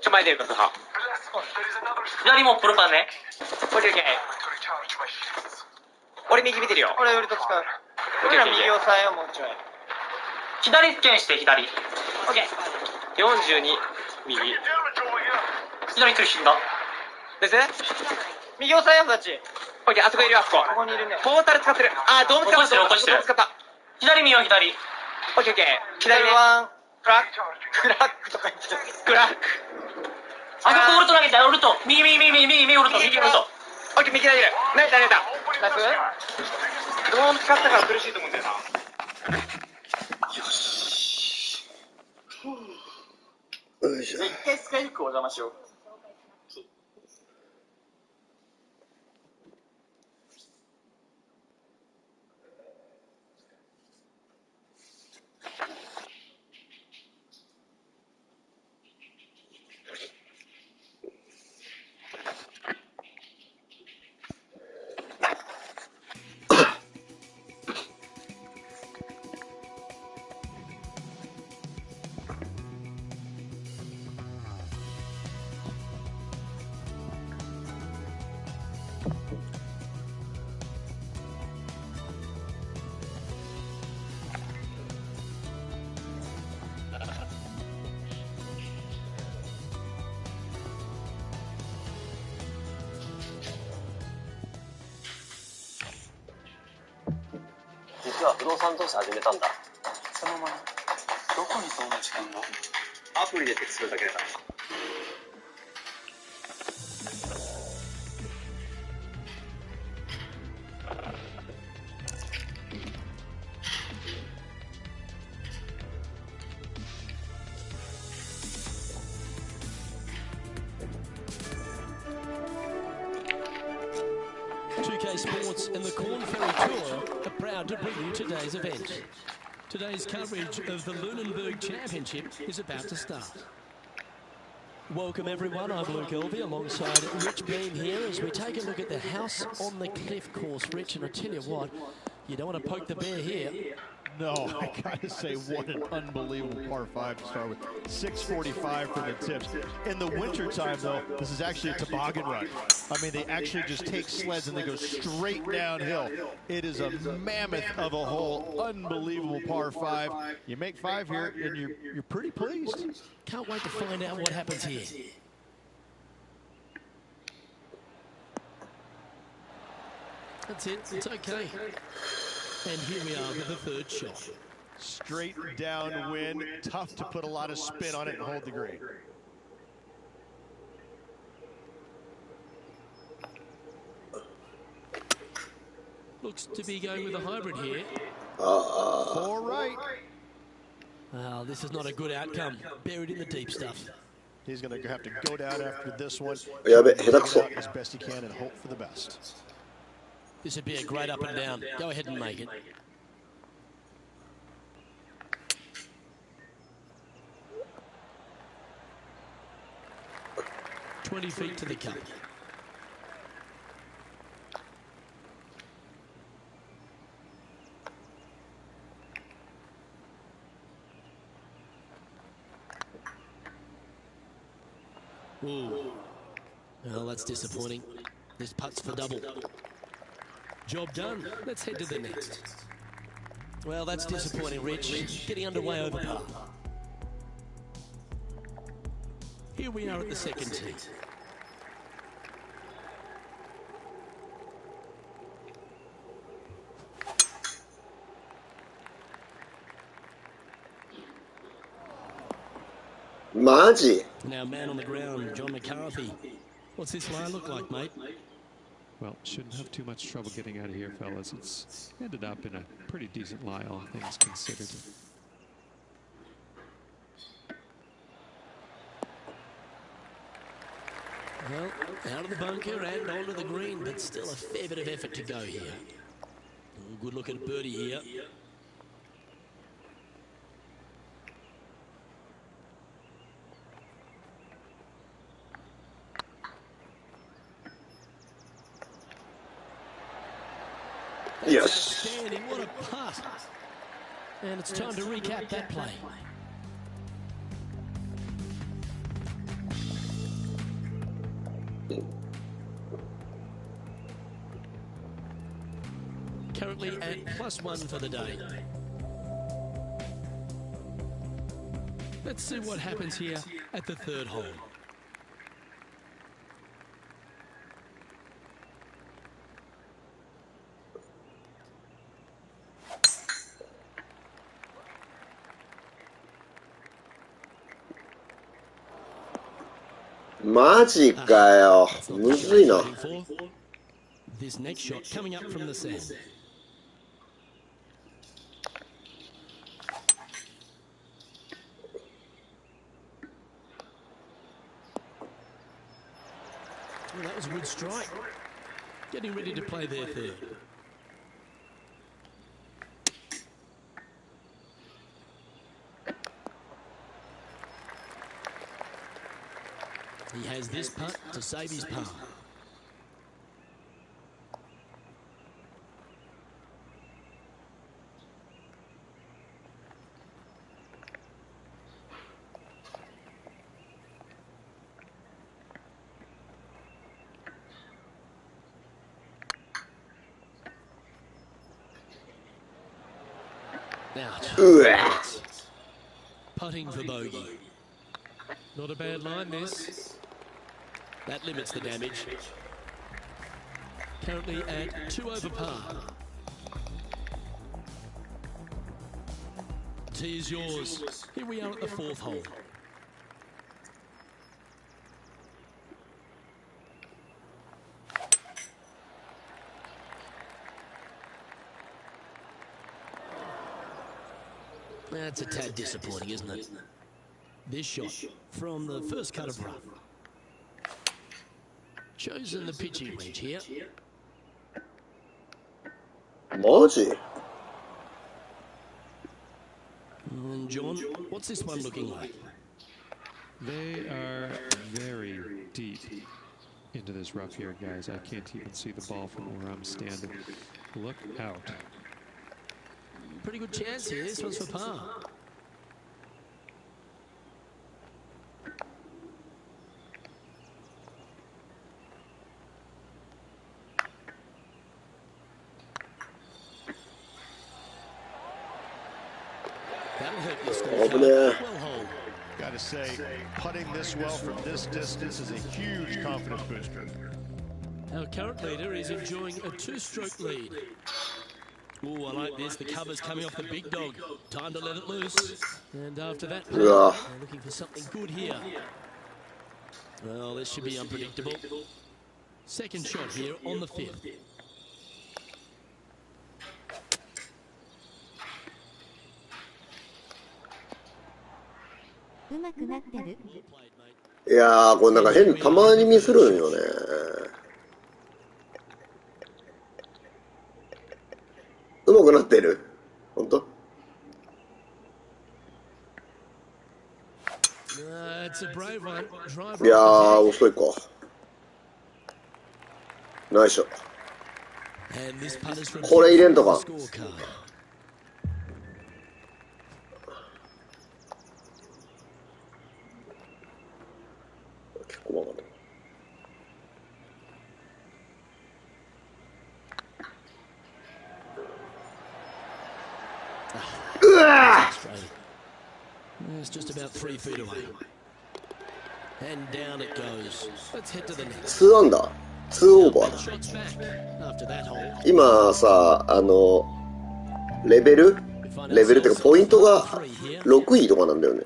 前出るか、そは。左もプロパンね。オッケーオッケー。俺右見てるよ。俺ウルト使う。俺ら右押さえよ、もうちょい。左スキャンして、左。オッケー。42、右。左一人死んだ。です右押さえよ、ガチ。オッケー、あそこいるよ、あそこ。ここにいるね。ポータル使ってる。あー、ドーム使った。起こしてる。使った。左見よ、左。オッケーオッケー。左ワン、クラックとか言ってる。クラック。あそこウルト投げた、ウルト。右ウルト、右ウルト。オッケー、右投げる。投げた。ナイス。ドーム使ったから苦しいと思うんだよな。よし。よいしょ。一回スカイフックお邪魔しよう。実は不動産投資始めたんだ。そのまま。どこにそんな時間が？アプリでテストだけだから。2K Sports and the Corn Ferry Tour are proud to bring you today's event. Today's coverage of the Lunenburg Championship is about to start. Welcome everyone, I'm Luke Elvey alongside Rich Beam here as we take a look at the House on the Cliff course. Rich, and I tell you what, you don't want to poke the bear here. No, I gotta say, what an unbelievable par 5 to start with. 645 for the tips. In the wintertime, though, this is actually a toboggan run. I mean, they actually just take sleds and they go straight downhill. It is a mammoth of a hole. Unbelievable par 5. You make 5 here, and you're pretty pleased. Can't wait to find out what happens here. That's it, it's okay. And here we are with the third shot. Straight downwind, tough to put a lot of spin on it and hold the green. Looks to be going with a hybrid here. 4 right. Well, this is not a good outcome. Buried in the deep stuff. He's going to have to go down after this one. As best he can and hope for the best. This would be a great up and down. Go ahead and make it. "20 feet to the cup. Ooh. Well, that's disappointing. This putt's for double. Job done. Let's head to the next. Well, that's disappointing, Rich. Getting underway over par. Here we are at the second tee. Maji. Now, man on the ground, John McCarthy. What's this lie look like, mate? Well, shouldn't have too much trouble getting out of here, fellas. It's ended up in a pretty decent lie, all things considered. Well, out of the bunker and onto the green, but still a fair bit of effort to go here. Oh, good look at birdie here. Yes. Outstanding, what a putt. And it's time to recap that play. Currently at +1 for the day. Let's see what happens here at the third hole. Magic かよ。むずいな。This next shot coming up from the sand. Well, that was a good strike. Getting ready to play their third. He has this putt to save his par. Out. Putting for bogey. Not a bad line, this. That limits the damage. Currently at 2 over par. Tee is yours. Here we are at the fourth hole. That's a tad disappointing, isn't it? This shot from the first cut of rough. Chosen the pitching wedge here. マジ? And John, what's this one looking like? They are very deep into this rough here, guys. I can't even see the ball from where I'm standing. Look out. Pretty good chance here. This one's for par. That'll hurt your score. Well hold. Gotta say, putting this well from this distance is a huge confidence booster. Our current leader is enjoying a 2-stroke lead. Oh, I like this. The cover's coming off the big dog. Time to let it loose. And after that, they're looking for something good here. Well, this should be unpredictable. Second shot here on the 5th. I いやー、これなんか変にたまにミスるんよね。うまくなってる？本当？いやー、遅いか。ナイスショット。これ入れんとか。結構曲がる。うわ！It's just about 3 feet away. And down it goes. Let's head to the next. 2アンダー、2オーバーだ。今さ、レベルっていうかポイントが6位とかなんだよね。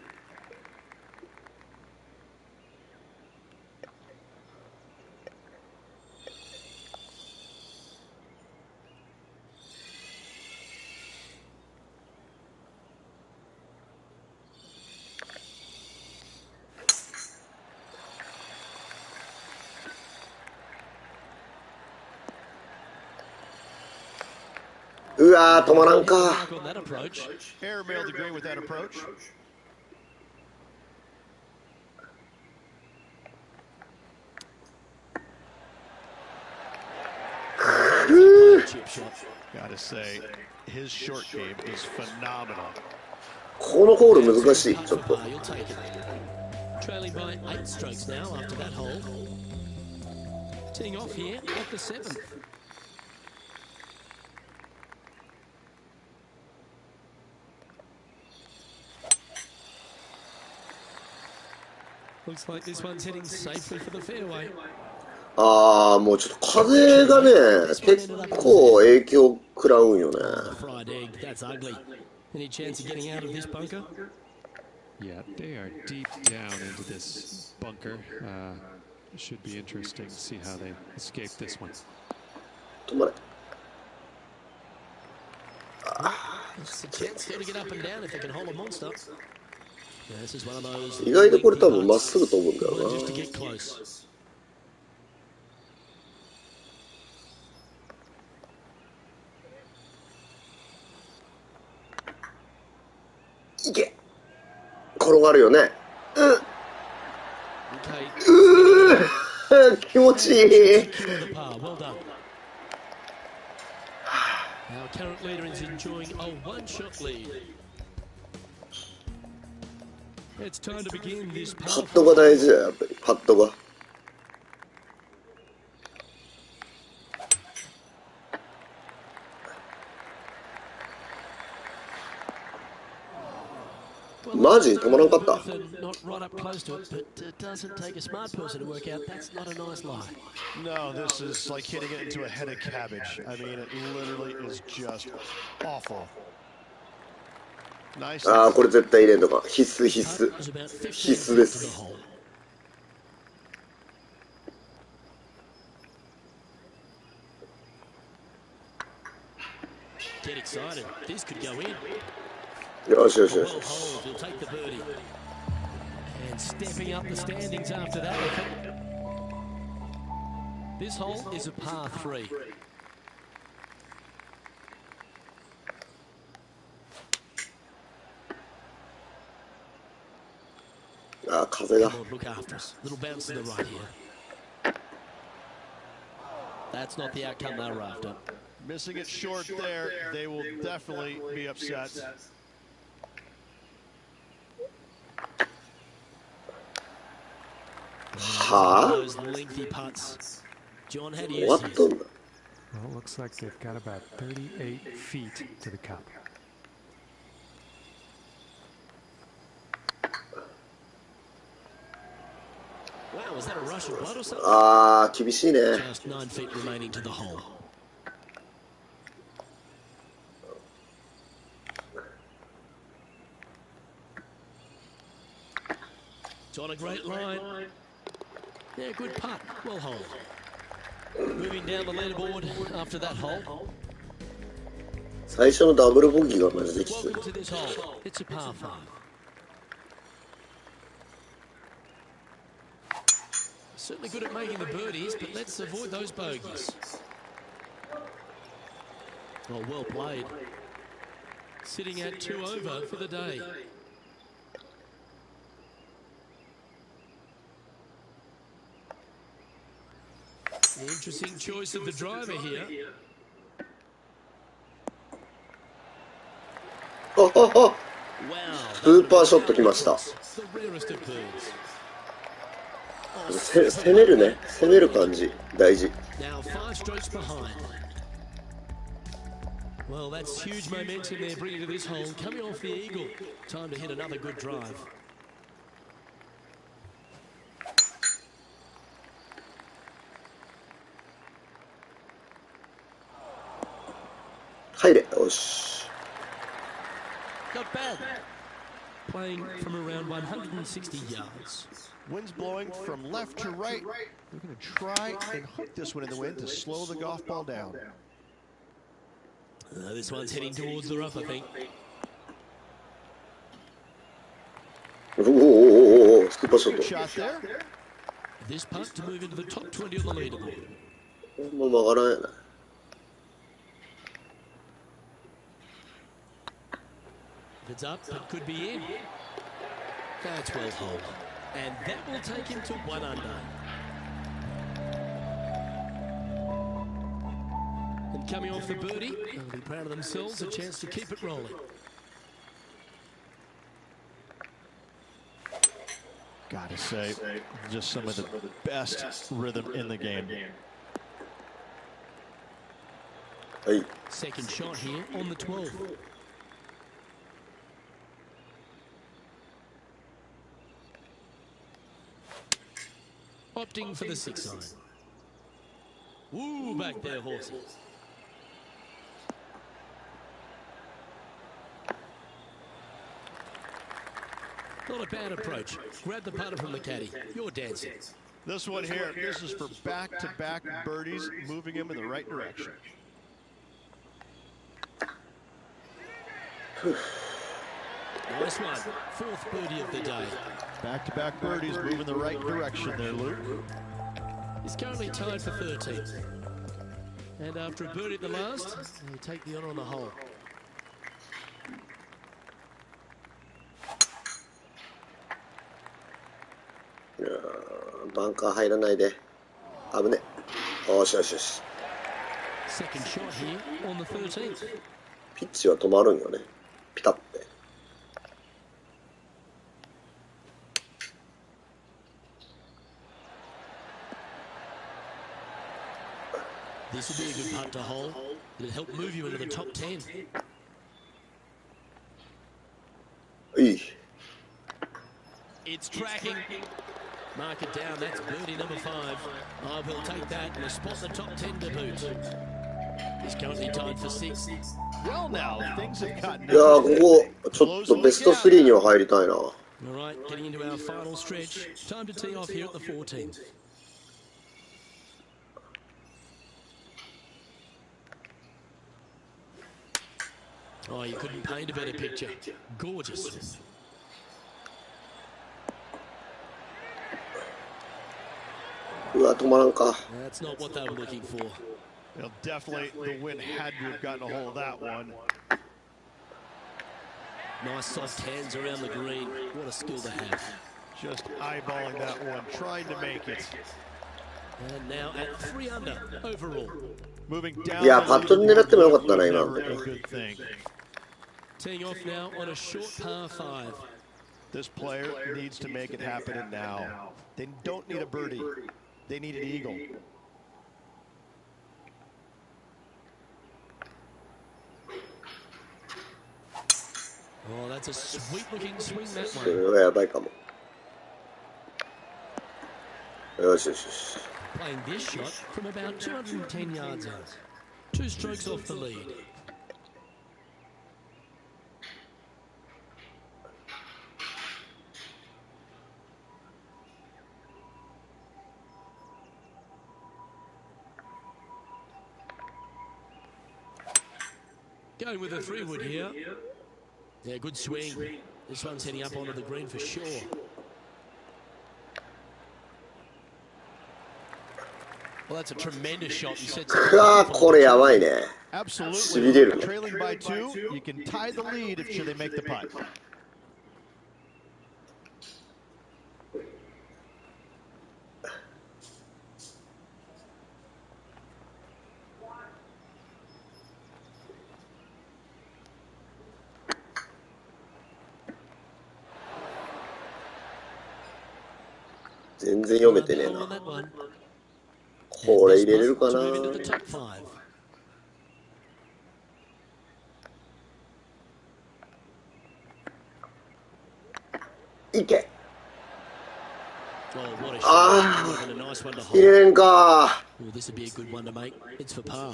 うわー、止まらんか。Airmail the green with that approach. Gotta say, his short game is phenomenal. このホール難しい、ちょっと。Trailing by 8 strokes now after that hole. teeing off here at the 7th. Looks like this one's heading safely for the fairway. ああ、もうちょっと風がね、結構影響食らうんよね。Fried egg, that's ugly. Any chance of getting out of this bunker? Yeah, they are deep down into this bunker. Should be interesting to see how they escape this one. 止まれ。 It's a chance still to get up and down if they can hold a monster. Yeah, this is one of those 意外とこれ多分まっすぐ飛ぶんだよ just to な。 get close. いけ。転がるよね。気持ちいい。 Well done. Our current leader is enjoying a one-shot lead. It's time to begin this パットが大事だよ、やっぱり。パットが。マジ止まらんかった。Not right up close to it, but it doesn't take a smart person to work out that's not a nice lie. No, this is like hitting it into a head of cabbage. I mean, it literally is just awful. Nice. ああ、これ絶対入れんとか。必須必須。必須です。Get excited. This could go in. よしよしよ Well し。 holed, he'll take the birdie. And stepping up the standings after that effort. This hole is a par 3. Ah, 風が。 Come on, look after us. Little bounce to the right here. That's not the outcome they were after. Missing it short there, they will definitely be upset. はあ Those lengthy putts. John, how do 終 you わっ see と it? んだ。 Well, it looks like they've got about 38 feet to the cup. Wow, was that a rush of blood or something? ああ、厳しいね。 Just 9 feet remaining to the hole. It's on a great line. Yeah, good putt. Well holed. Moving down the leaderboard after that hole. 最初のダブルボギーがマジできつい。 Welcome to this hole. It's a par 5. Certainly good at making the birdies, but let's avoid those bogeys. Oh, well played. Sitting at 2 over for the day. Interesting choice of the driver here. あああ、 Wow. スーパーショット来ました。 The rarest of birds. 攻めるね。攻める感じ。大事。 Now 5 strokes behind. Well, that's huge momentum they're bringing to this hole. Coming off the eagle. Time to hit another good drive. 入れ。よし。 Not bad. Playing from around 160 yards. Wind's blowing from left to right. We're going to try and hook this one in the wind to slow the golf ball down. This one's heading towards the rough, I think. おお、スーパーショッ Good ト。 shot there. This putt to move into the top 20 on the leaderboard. もう曲がらんやな。 If it's up, it could be in. That's well holed. And that will take him to 1 under. And coming off the birdie, they'll be proud of themselves, a chance to keep it rolling. Gotta say, just some of the best rhythm in the game. はい。 Second shot here on the 12th. Opting for the 6 iron. Woo, back there, horses. Not a bad approach. Grab the putter from the caddy. You're dancing. This one here, this is for back-to-back birdies, moving him in the right direction. Nice one. Fourth birdie of the day. Back-to-back birdies, moving the right direction there, Luke. He's currently tied for 13th. And after a birdie at the last, he'll take the honor on the hole. バンカー入らないで。危ね。よしよしよし。 Second shot here on the 13th. ピッチは止まるんよね。ピタッて。This will be a good putt to hole. It'll help move you into the top 10. いい。 It's tracking. Mark it down. That's birdie number 5. I will take that and spot the top 10 to boot. He's currently tied for 6th. Well, now things have gotten. いやー、ここちょっとベスト3には入りたいな。 All right, getting into our final stretch. Time to tee off here at the 14th. Oh, you couldn't paint a better picture. Gorgeous. うわ、止まらんか。 That's not what they were looking for. Well, definitely the wind had to have gotten a hold of that one. Nice soft hands around the green. What a skill to have. Just eyeballing that one, trying to make it. And now at 3 under overall. Moving down. いや、パットに狙ってもよかったな、今の。 Never a good thing. Teeing off now on a short par 5. This player needs to make it happen and now. They don't need a birdie. They need an eagle. Oh, that's a sweet-looking swing, that それ one. はやばいかも。よしよしよし。 Playing this shot from about 210 yards out. 2 strokes off the lead. Going with a 3-wood here. Yeah, good swing. This one's heading up onto the green for sure. Well, that's a tremendous shot. You said あー、これやばいね。 Absolutely. 痺れるね。 Trailing by 2, you can tie the lead if should they make the putt. 全然読めてねえな。これ入れれるかな。いけ。ああ、入れれんか。This would be a good one to make. It's for par.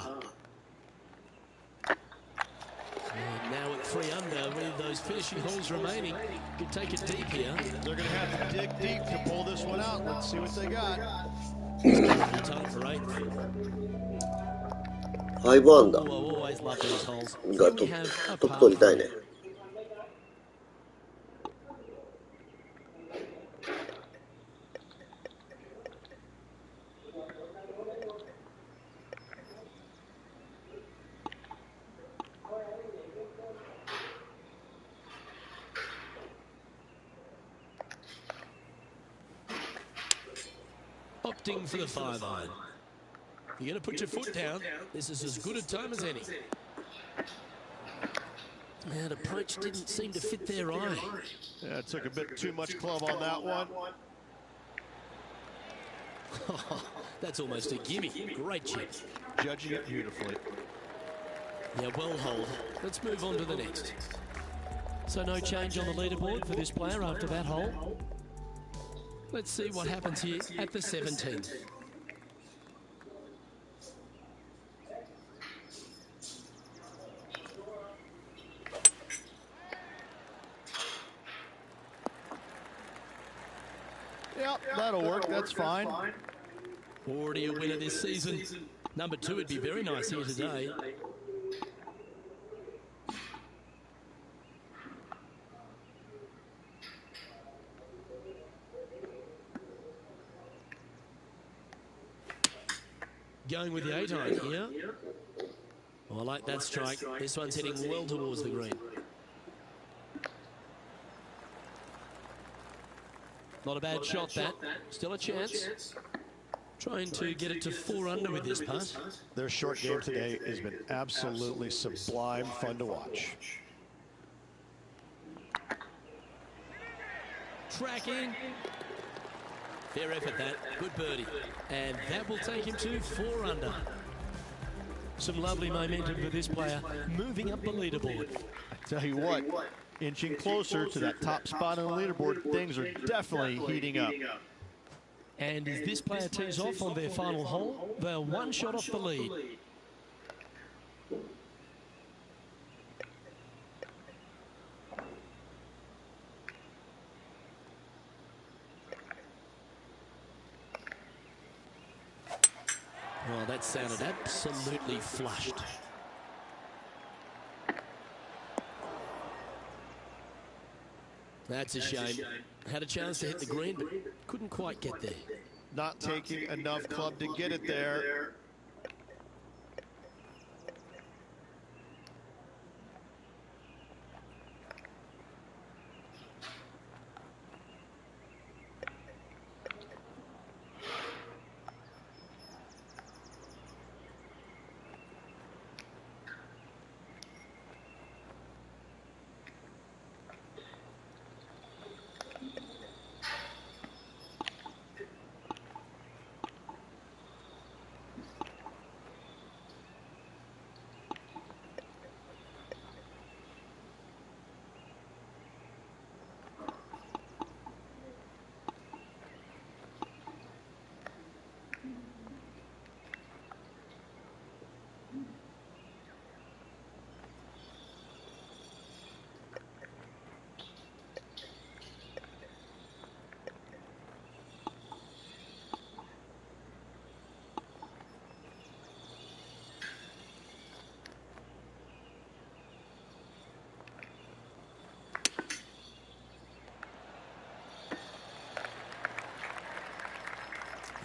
And now at 3 under, with those finishing holes remaining, could take it deep here. They're going to have to dig deep to pull this one out. Let's see what they got. Tied for 8th. 5アンダ Oh, I ー always love those holes. が Then ト we have a ップ par 取りたいね。 Opting for the 5 iron. You're going to put your foot down. This is as good a time as any. That approach didn't seem to fit their eye. Yeah, it took a bit too much club on that one. That's almost a gimme. Great chip. Judging it beautifully. Yeah, well hold. Let's move on to the next. So no change on the leaderboard for this player after that hole. Let's see what happens here at the 17th. Yep, that'll work. That's fine. Already a winner this season. Number 2 would be very nice here today. Going with the 8-iron here. Oh, I like that strike. This one's heading well towards the green. Not a bad shot, that. Still a chance. Trying to get it to 4 under with this putt. Their short game today has been absolutely sublime fun to watch. Tracking. Fair effort, that. Good birdie. And that will take him to 4 under. Some lovely momentum for this player, moving up the leaderboard. I tell you what, inching closer to that top spot on the leaderboard, things are definitely heating up. And as this player tees off on their final hole, they're 1 shot off the lead. Oh, that sounded absolutely flushed. That's a shame. Had a chance to hit the green, but couldn't quite get there. Not taking enough club to get it there.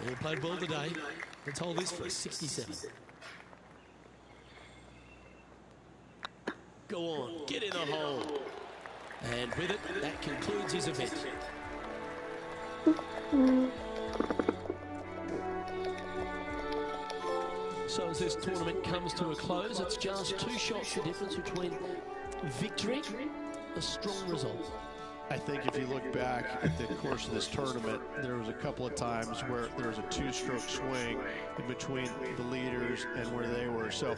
He played well today. Let's hold this for a 67. Go on, get in the hole. And with it, that concludes his event. So as this tournament comes to a close, it's just 2 shots the difference between victory, a strong result. I think if you look back at the course of this tournament, there was a couple of times where there was a 2-stroke swing in between the leaders and where they were. So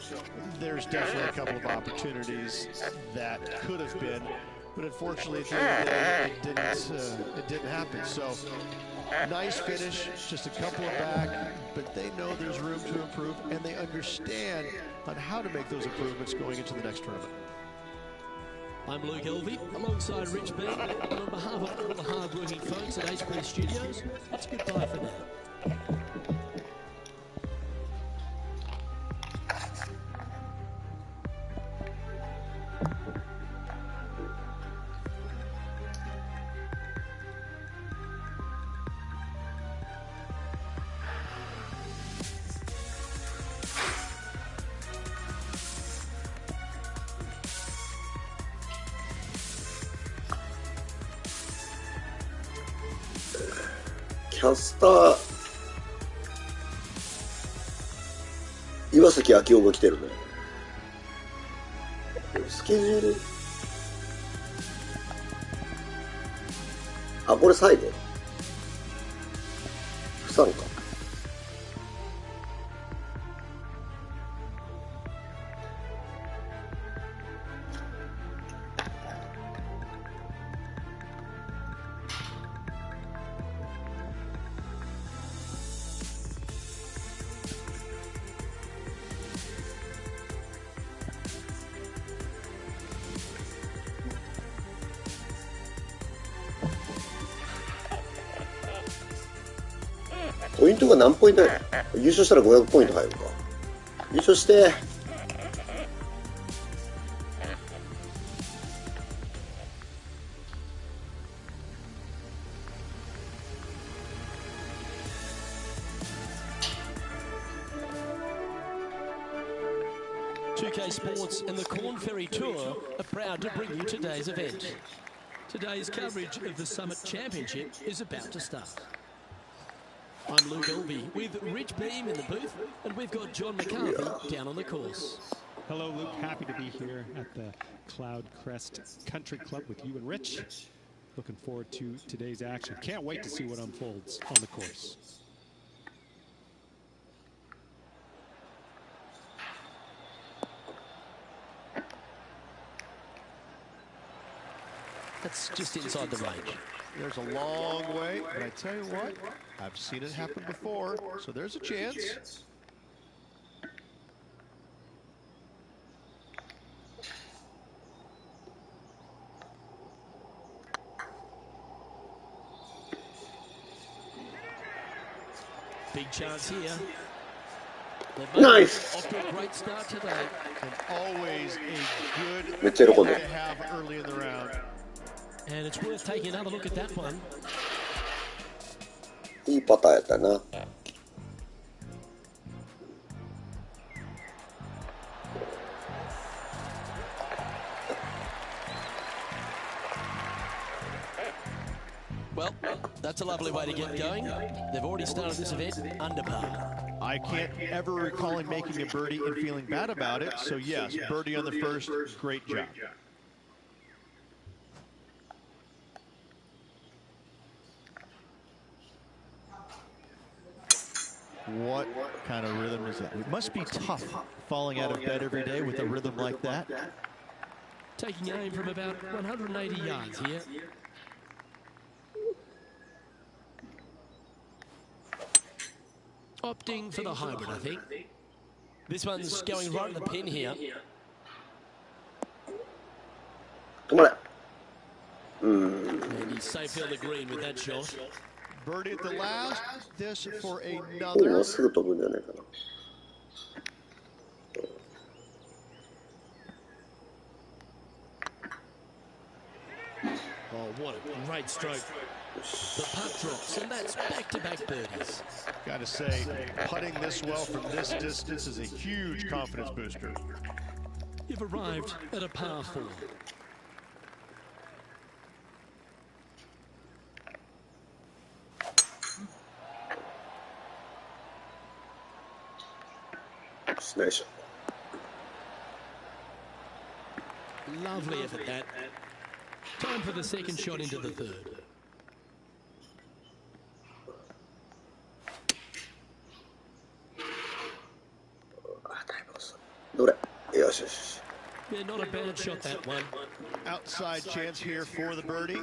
there's definitely a couple of opportunities that could have been, but unfortunately at the end of the day, it didn't happen. So nice finish, just a couple of back, but they know there's room to improve, and they understand on how to make those improvements going into the next tournament. I'm Luke Elvey, alongside Rich Bean, and on behalf of all the hard-working folks at HP Studios, it's goodbye for now.キャスター岩崎明夫が来てるね。スケジュール、あ、これ最後不参加。ポイントが何ポイント？優勝したら500ポイント入るか。優勝して。2K Sports and the Corn Ferry Tour are proud to bring you today's event. Today's coverage of the Summit Championship is about to start. I'm Luke Elvey with Rich Beam in the booth, and we've got John McCarthy down on the course. Hello, Luke. Happy to be here at the Cloud Crest Country Club with you and Rich. Looking forward to today's action. Can't wait to see what unfolds on the course. That's just inside the range. There's a long way, but I tell you what, I've seen it happen before, so there's a chance. Big chance here. Nice. Off to a great start today. And always a good めっちゃ喜んで to have early in the round. And it's worth taking another look at that one. いいパターンやったな。Well, that's a lovely way to get going. They've already started this event under par. I can't ever recall him making a birdie and feeling bad about it, so yes, birdie on the first, great job. What kind of rhythm is that? It must be tough falling out of bed every day with a rhythm like that. Taking aim from about 180 yards here. Opting for the hybrid, I think. This one's going right at the pin here. 止まれ。 And he's safe on the green with that shot. Birdie at the last, this for ま another. っすぐ飛ぶんじゃないかな。 Oh, what a great stroke. The putt drops, and that's back-to-back birdies. Got to say, putting this well from this distance is a huge confidence booster. You've arrived at a par 4. Nice. Lovely effort, that. Time for the second shot into the third. どれ？よしよしよし。 Yeah, not a bad shot, that one. Outside chance here for the birdie.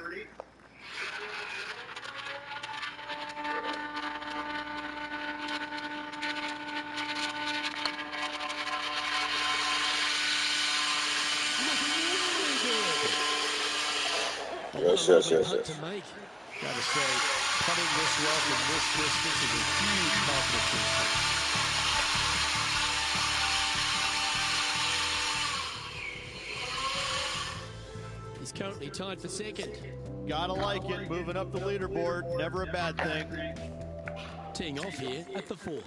Yes, yes, yes, Putt yes. to make. Got to say, putting this well from this distance is a huge confidence booster. He's currently tied for second. Gotta like it, moving up the leaderboard, never a bad thing. Teeing off here at the 4th.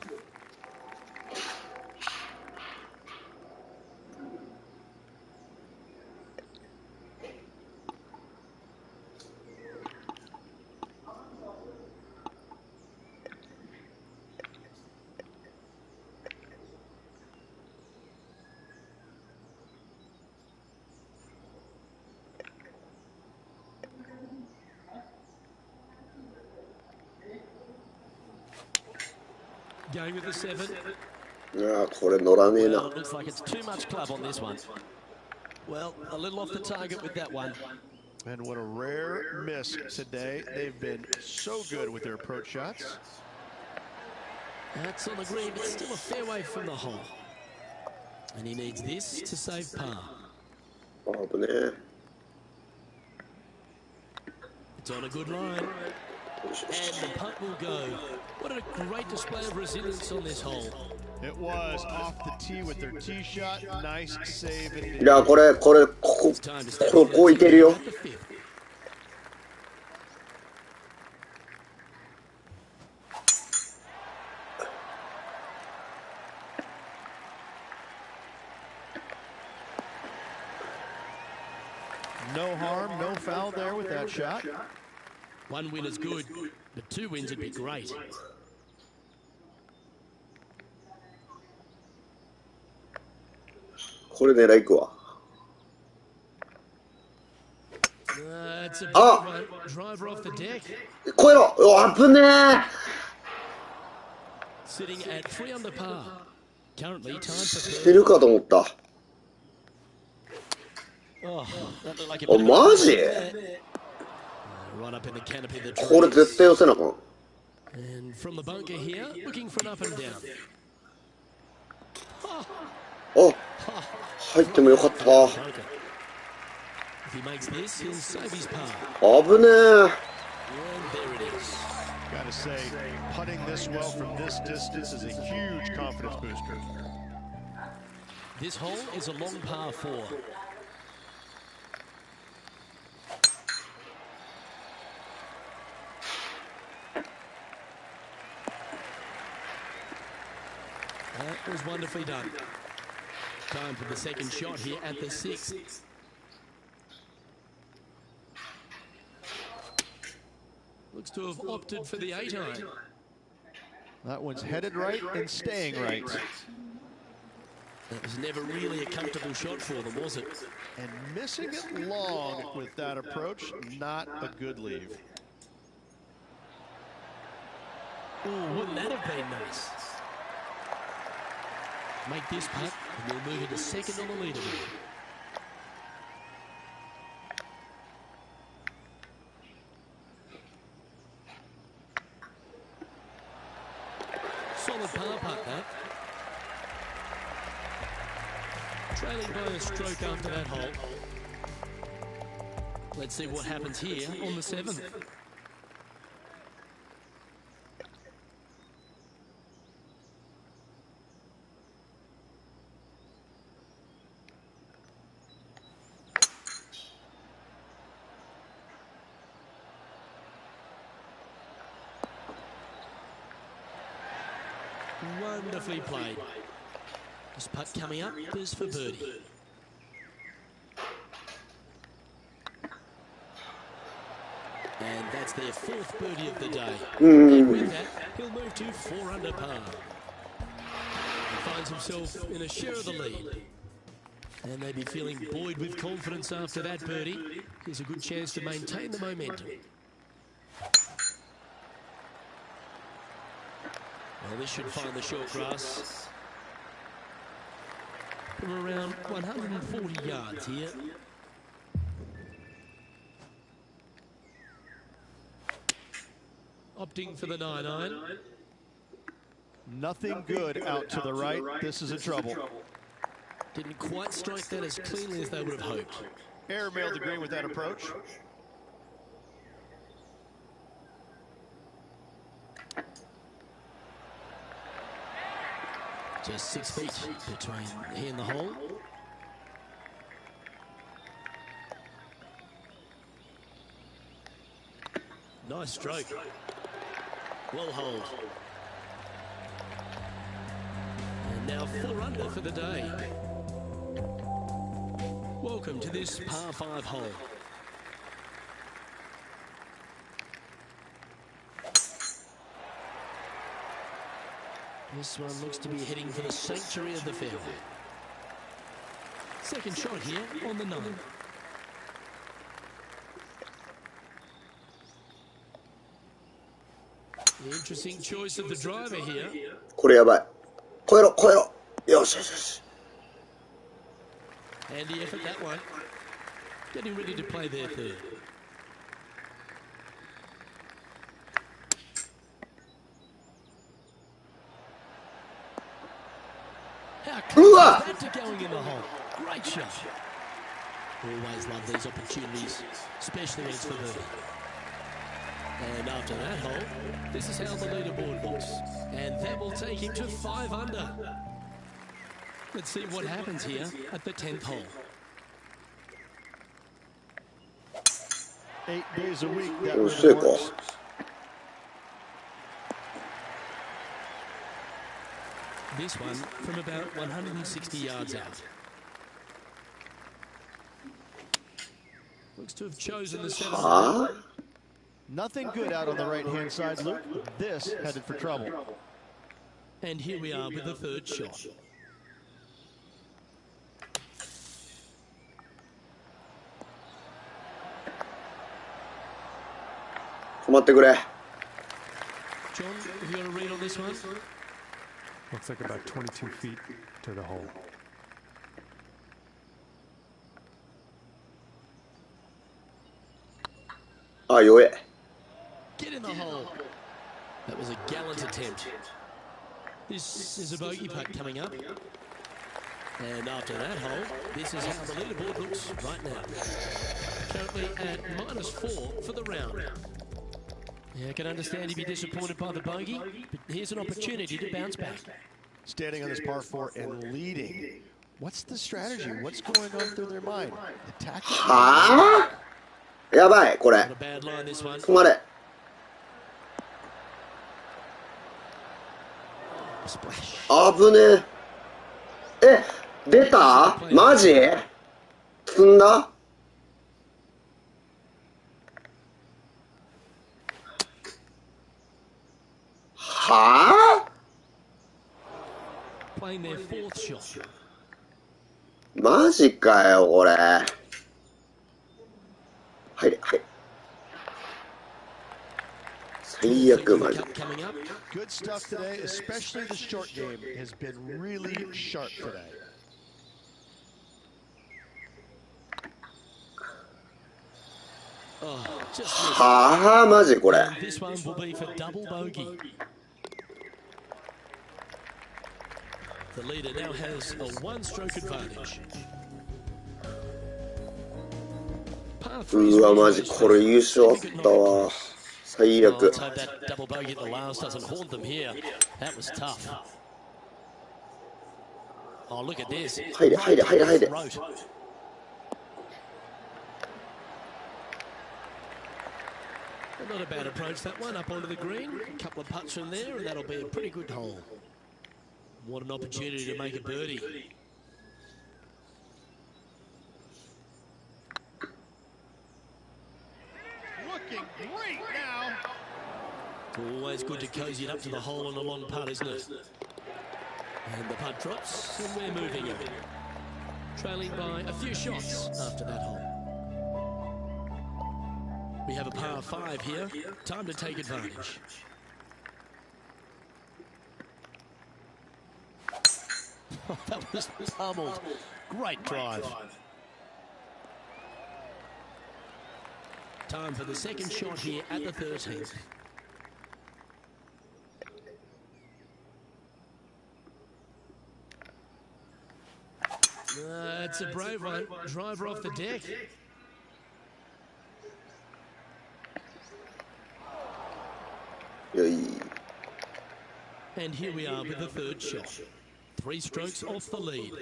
Going with the 7. いやー、これ乗らねえ Well, な。 it looks like it's too much club on this one. Well, a little off the target with that one. And what a rare miss today. They've been so good with their approach shots. That's on the green, but still a fair way from the hole. And he needs this to save par. 危ねえ。 It's on a good line. And the putt will go. What a great display of resilience on this hole. It was off the tee with their tee shot. Nice save. いや、ここいけるよ。No harm, no foul there with that shot. One win is good, but 2 wins would be great. これ狙いいくわ。あ、超えろ。危ねえ。してるかと思った。あ、マジ？これ絶対寄せなあかん。あ、入ってもよかった。危ねえ。Gotta say, putting this well from this distance is a huge confidence booster. This hole is a long par 4. That was wonderfully done. Time for the second shot here at the 6th. Looks to have opted for the 8-iron. That one's headed right and staying right. That was never really a comfortable shot for them, was it? And missing it long with that approach, not a good leave. Oh, wouldn't that have been nice? Make this putt, and we'll move into second on the leaderboard. Solid par putt, that. Trailing by a stroke after that hole. Let's see what happens here on the 7th. Wonderfully played. This putt coming up is for birdie. And that's their 4th birdie of the day. And with that, he'll move to 4 under par. He finds himself in a share of the lead. And they'd be feeling buoyed with confidence after that birdie. Here's a good chance to maintain the momentum. Well, this should find the short grass from around 140 yards here. Opting for the 9-iron. Nothing good out to the right. This is in trouble. Didn't quite strike that as cleanly as they would have hoped. Airmailed the green with that approach. Just 6 feet between he and the hole. Nice stroke. Well hold. And now 4 under for the day. Welcome to this par 5 hole. This one looks to be heading for the sanctuary of the fairway. Second shot here on the 9. The interesting choice of the driver here. これやばい。超えろ、超えろ。よしよしよし。Handy effort, that one. Getting ready to play their 3rd. How close is that to going in the hole? Great shot. Always love these opportunities, especially when it's for birdie. And after that hole, this is how the leaderboard looks. And that will take him to 5 under. Let's see what happens here at the 10th hole. 8 days a week, that うるせえ really か。 works. This one from about 160 yards out. Looks to have chosen the 7. はあ Nothing good out on the right-hand side, Luke. This headed for trouble. And here we are with the 3rd shot. 止まってくれ。 John, have you got a read on this one? Looks like about 22 feet to the hole. あ、弱え。 Get in the hole. That was a gallant attempt. This is a bogey putt coming up. And after that hole, this is how the leaderboard looks right now. Currently at -4 for the round. Yeah, I can understand you'd be disappointed by the bogey, but here's an opportunity to bounce back. Standing on this par 4 and leading. What's the strategy? What's going on through their mind? The tactic. はあやばい、これ。 Not a bad line, this one. 止まれ。 Splash. 危ねえ。え、出たマジ積んだはあ Playing their 4th shot. マジかよ、これ。はい、はい。最悪、マジ。 Coming up. Good stuff today, especially the short game has been really sharp today. Oh, just missed. はあ、マジこれ。 And this one will be for double bogey. The leader now has a 1-stroke advantage. Par 3's うわ、マジこれ優勝あったわ。最 Well, 悪。 let's hope that double bogey at the last doesn't haunt them here. That was tough. Oh, look at this. 入れ、入れ、入れ、入れ。 Throat. Not a bad approach, that one, up onto the green. A couple of putts from there, and that'll be a pretty good hole. What an opportunity to make a birdie. Looking great now. Always good to cozy it up to the hole on a long putt, isn't it? And the putt drops, and we're moving it. Trailing by a few shots after that hole. We have a par 5 here. Time to take advantage. Oh, that was pummeled. Great drive. Time for the second shot here at the 13th. It's a brave one. Driver off the deck. And here we are with the 3rd shot. 3 strokes off the lead.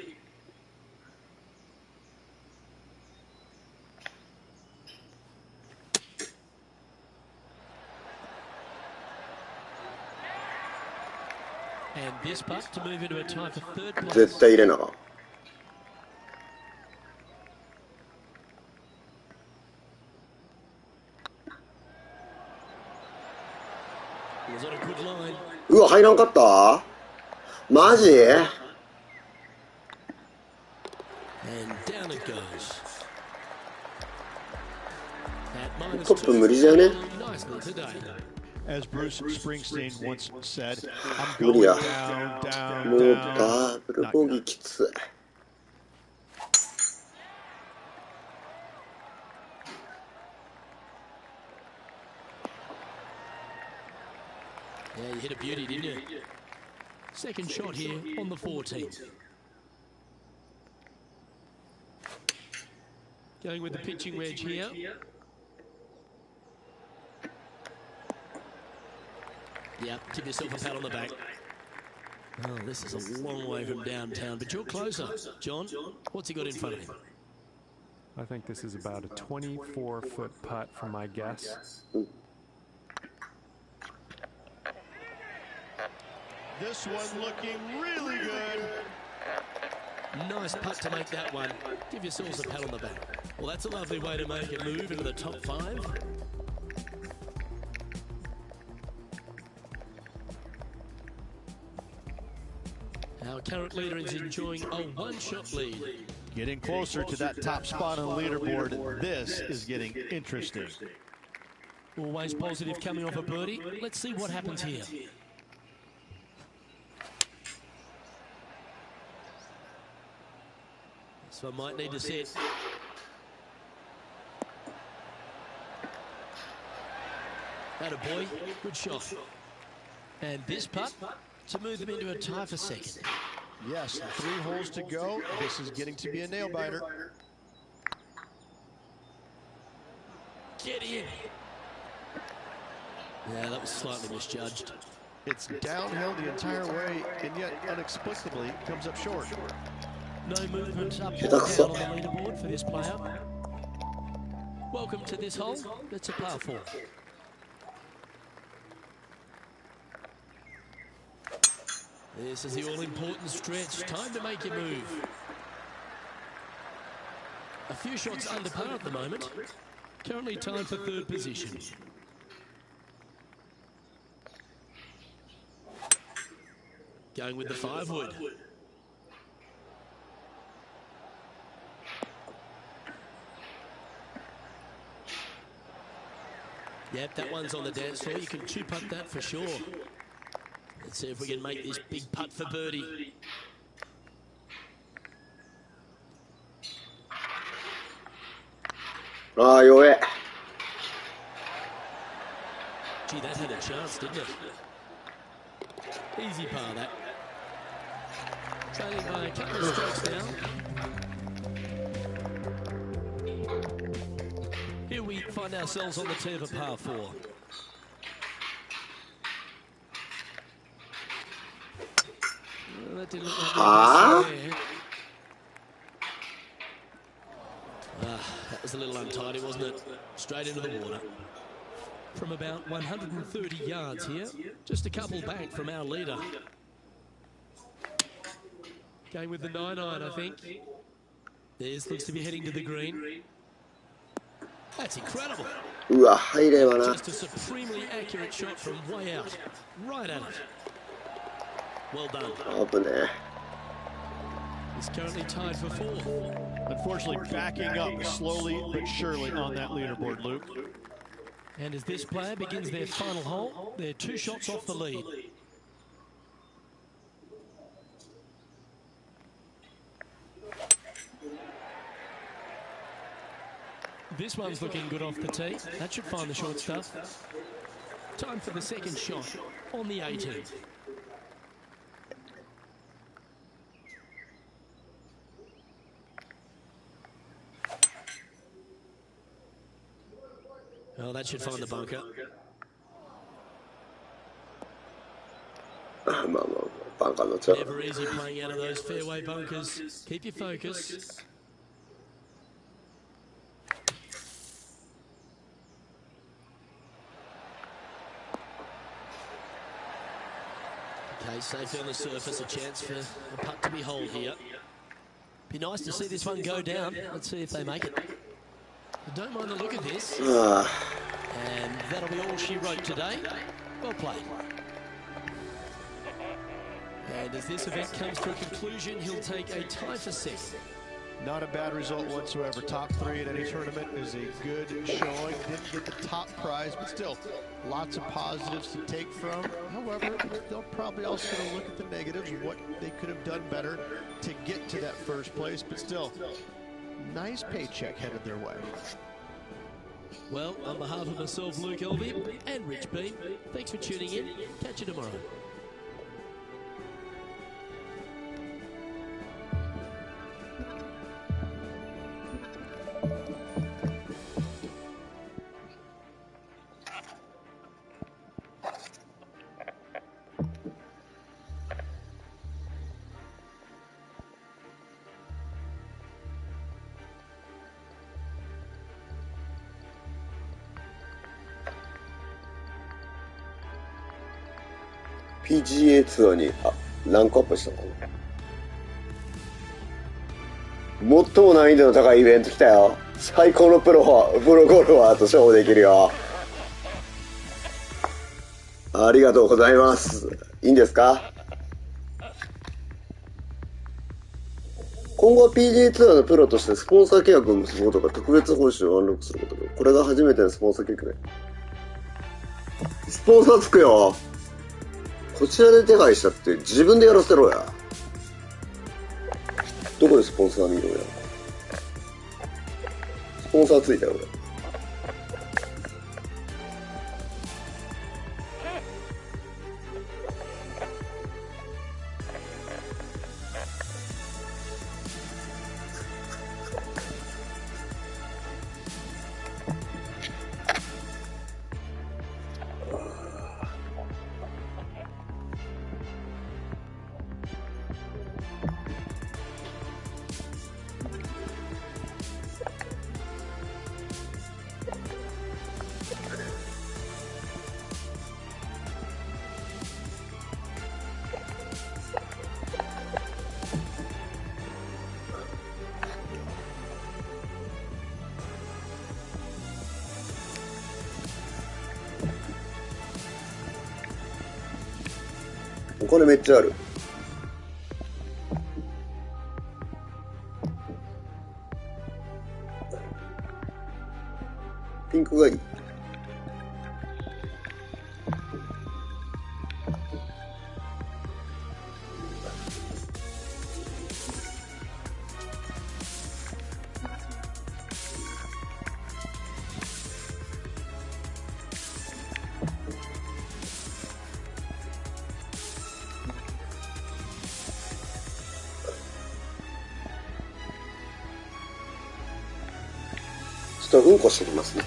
And this putt to move into a tie for 3rd place. 絶対入れなか。 Was on a good line. うわ、入らんかったマジ And down it goes. At -2. トップ無理じゃね Nicely today. As Bruce Springsteen once said, I'm 無理 going や。 down, down, もう down. ダブルボギーきつい。 Yeah, you hit a beauty, didn't you? Second shot here on the 14th. Going with the pitching wedge here. Yep, give yourself a pat on the back. Oh, this is a long way from downtown, but you're closer. John, what's he got in front of him? I think this is about a 24-foot putt from my guess. This one looking really good. Nice putt to make that one. Give yourselves a pat on the back. Well, that's a lovely way to make a move into the top 5. Our current leader is enjoying a one-shot lead. Getting closer to that top spot on the leaderboard. This is getting interesting. Always positive coming off a birdie. Let's see what happens here. So I might need to set. Attaboy, good shot. And this putt to move them into a tie for second. Yes, 3 holes to go. This is getting to be a nail biter. Get in. Yeah, that was slightly misjudged. It's downhill the entire way, and yet inexplicably comes up short. No movement up or down on the leaderboard for this player. Welcome to this hole. It's a par 4. This is the all-important stretch. Time to make your move. A few shots under par at the moment. Currently tied for 3rd position. Going with the 5-wood. Yep, that one's on the dance floor. You can 2-putt that for sure. Let's see if we can make this big putt for birdie. Ah, you're it. Gee, that had a chance, didn't it? Easy par, that. Trailing by a couple of strokes now. Here we find ourselves on the tee of a par 4. Well, that didn't look like that was a little untidy, wasn't it? Straight into the water. From about 130 yards here, just a couple back from our leader. Going with the 9-iron, I think. This looks to be heading to the green. That's incredible. Just a supremely accurate shot from way out. Right at it. Well done. He's currently tied for 4th. Unfortunately, backing up slowly but surely on that leaderboard, Luke. And as this player begins their final hole, they're 2 shots off the lead. This one's looking good off the tee. That should find the short stuff. Time for the second shot on the 18th. Oh, that should find the bunker. Never easy playing out of those fairway bunkers. Keep your focus. Okay, safely on the surface, a chance for a putt to be holed here. Be nice to see this one go down. Let's see if they make it. I don't mind the look of this. And that'll be all she wrote today. Well played. And as this event comes to a conclusion, he'll take a tie for 6th. Not a bad result whatsoever. Top 3 at any tournament is a good showing. Didn't get the top prize, but still, lots of positives to take from. However, they'll probably also going to look at the negatives, what they could have done better to get to that first place. But still, nice paycheck headed their way. Well, on behalf of myself, Luke Elvey, and Rich Beam, thanks for tuning in. Catch you tomorrow. PGA ツアーにランクアップしたのかな。最も難易度の高いイベント来たよ。最高のプロゴルファーと勝負できるよ。ありがとうございます。いいんですか？今後は PGA ツアーのプロとしてスポンサー契約を結ぶことが特別報酬をアンロックすることで、これが初めてのスポンサー契約ね。スポンサーつくよ。こちらで手配したって自分でやらせろや。どこでスポンサー見ろや。スポンサーついたよ俺。お金めっちゃある。ピンクがいい。ちょっとうんこしてきますね。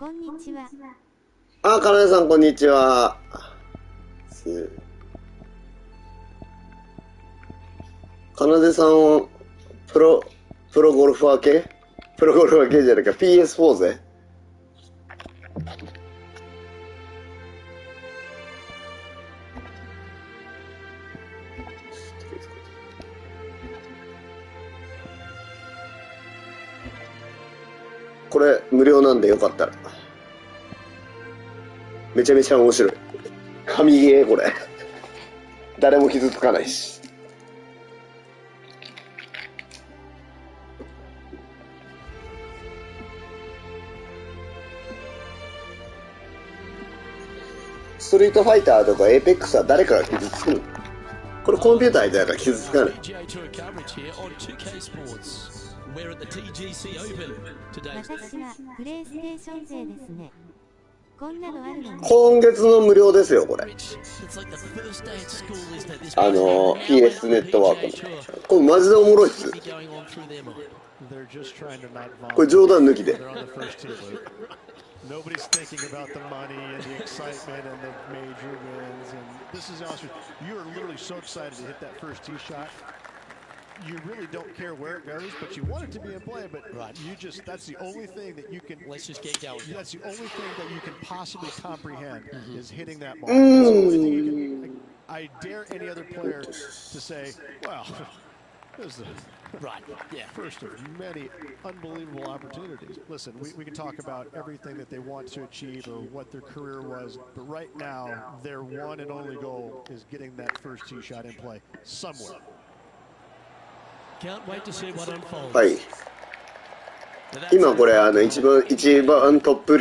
こんにちは。あ、かなでさん、こんにちは。かなでさんを、プロゴルファー系プロゴルファー系じゃなくて PS4 ぜ。これ無料なんでよかったら。めちゃめちゃ面白い。神ゲーこれ。誰も傷つかないし。ストリートファイターとかエーペックスは誰かが傷つくの？これコンピューターじゃから傷つかない。私はプレイステーション勢ですね。こんなのあるのに。今月の無料ですよ、これ。PS ネットワークの。これマジでおもろいっす。これ冗談抜きで。Nobody's thinking about the money and the excitement and the major wins. And this is honest. You are literally so excited to hit that first tee shot. You really don't care where it goes, but you want it to be in play. But you just—that's the only thing that you can. Let's just get going. That's the only thing that you can possibly comprehend is hitting that ball. That's the only thing you can. I dare any other player to say, "Well, this is the." Right, yeah. First of many unbelievable opportunities. Listen, we can talk about everything that they want to achieve or what their career was, but right now, their one and only goal is getting that first tee shot in play somewhere. Can't wait to see what unfolds. はい。今これ一番トップ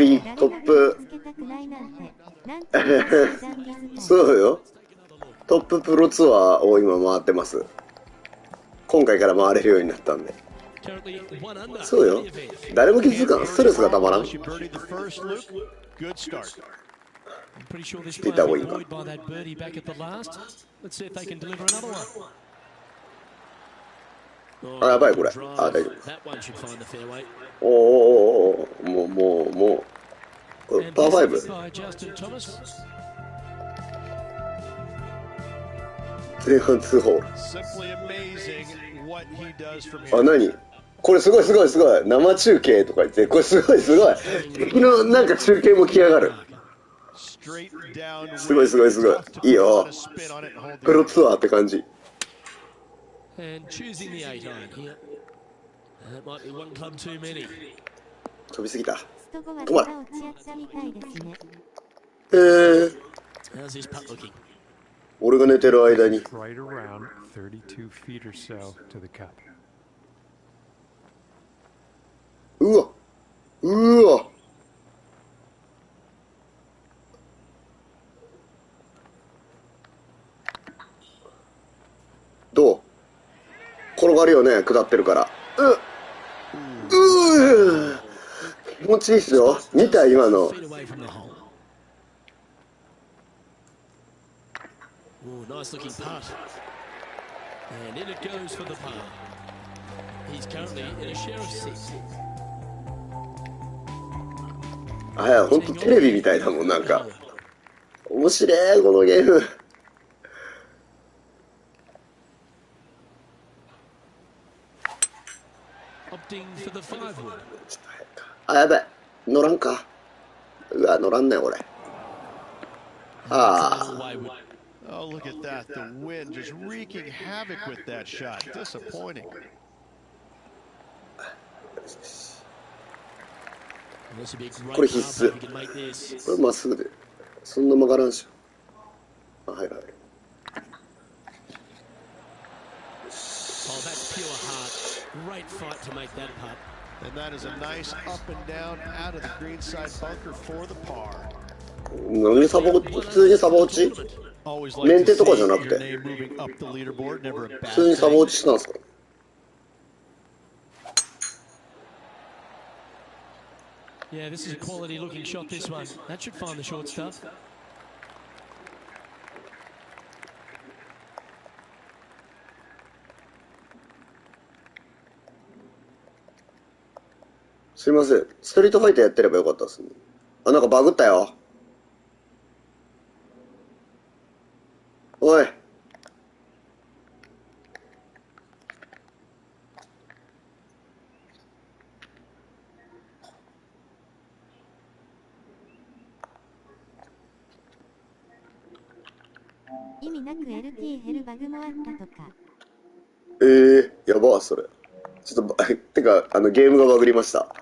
そうよ。トッププロツアーを今回ってます。今回から回れるようになったんで。そうよ。誰も気づかん。ストレスがたまらん。って言った方がいいか。あ、やばいこれ。あ、大丈夫。おー、もう。これパー5。前半2ホール。あ、何これすごい。生中継とか言って、これすごい。敵のなんか中継も来やがる。すごい。いいよ。プロツアーって感じ。飛びすぎた。止まる。俺が寝てる間に。うわ。どう？転がるよね、下ってるから。気持ちいいっすよ。見た今の。Nice looking putt. And in it goes for the par. He's currently in a share of 6. あ、いや、ほんとテレビみたいだもん、なんか。面白い、このゲーム。あ、やべえ。乗らんか。うわ、乗らんね、これ。Oh, look at that. The wind just wreaking havoc with that shot. Disappointing. これ必須。これまっすぐで。そんな曲がらんしょ。あ、入る。And that is a nice up and down out of the greenside bunker for the par. 何普通にサボ落ち？メンテとかじゃなくて普通にサボ落ちしたんですか？Yeah, this is a quality looking shot, this one. That should find the short stuff. すいません。ストリートファイターやってればよかったですね。あ、なんかバグったよ。おい。意味なく LT 減るバグもあったとか。やば、それ。ちょっと、てか、ゲームがバグりました。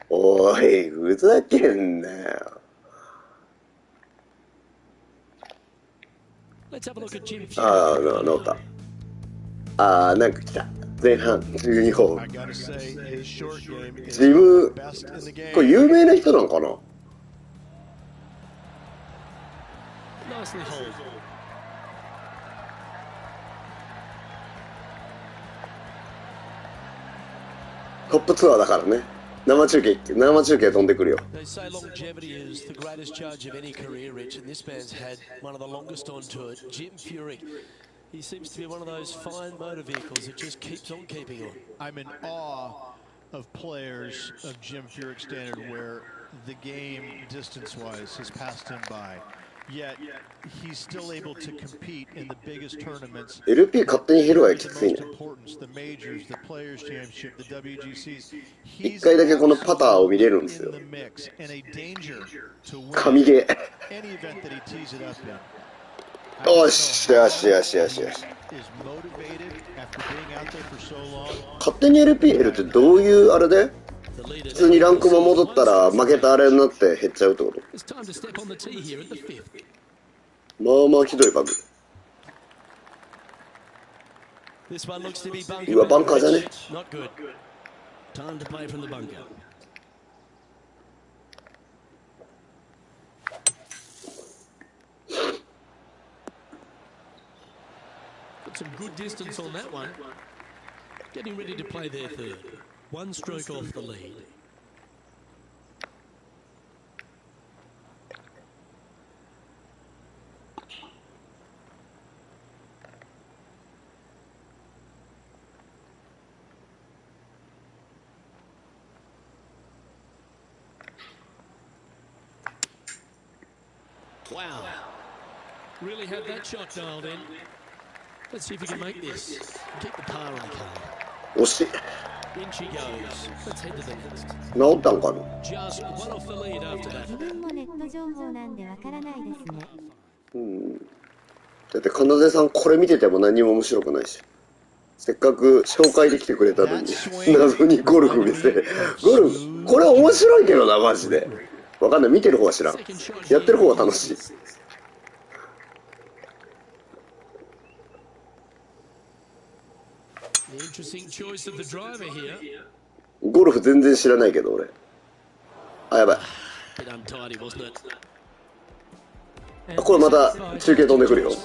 おい、ふざけんなよ。ああ、治った。なんか来た。前半12ホール。ジム、これ有名な人なのかな？トップツアーだからね。生中継飛んでくるよ。They say longevity is the greatest charge of any career, Rich, and this man's had one of the longest on tour. Jim Furyk, he seems to be one of those fine motor vehicles that just keeps on keeping on. I'm in awe of players of Jim Furyk's standard where the game, distance-wise, has passed him by. Yet he's still able to compete in the biggest tournaments. LP 勝手に減るはきついね。The majors, the Players Championship, the WGCs. 一回だけこのパターを見れるんですよ。神ゲー。よしよしよしよしよし。勝手に LP 減るってどういうあれで？普通にランクも戻ったら負けたあれになって減っちゃうってこと？まあまあひどいバグ。うわ、バンカーじゃね？Some good distance on that one. Getting ready to play their third. One stroke off the lead. Wow. Really have that shot dialed in. Let's see if we can make this. Keep the par on the card. 惜しい。In she goes. Let's head to the next. 治ったんかな？ Just one off the lead after that. 自分もネット情報なんでわからないですね。だってかなでさんこれ見てても何も面白くないし。せっかく紹介できてくれたのに謎にゴルフ見せ。ゴルフこれ面白いけどなマジで。わかんない、見てる方は知らん。やってる方は楽しい。ゴルフ全然知らないけど俺。あ、やばい。あ、これまた中継飛んでくるよ。こ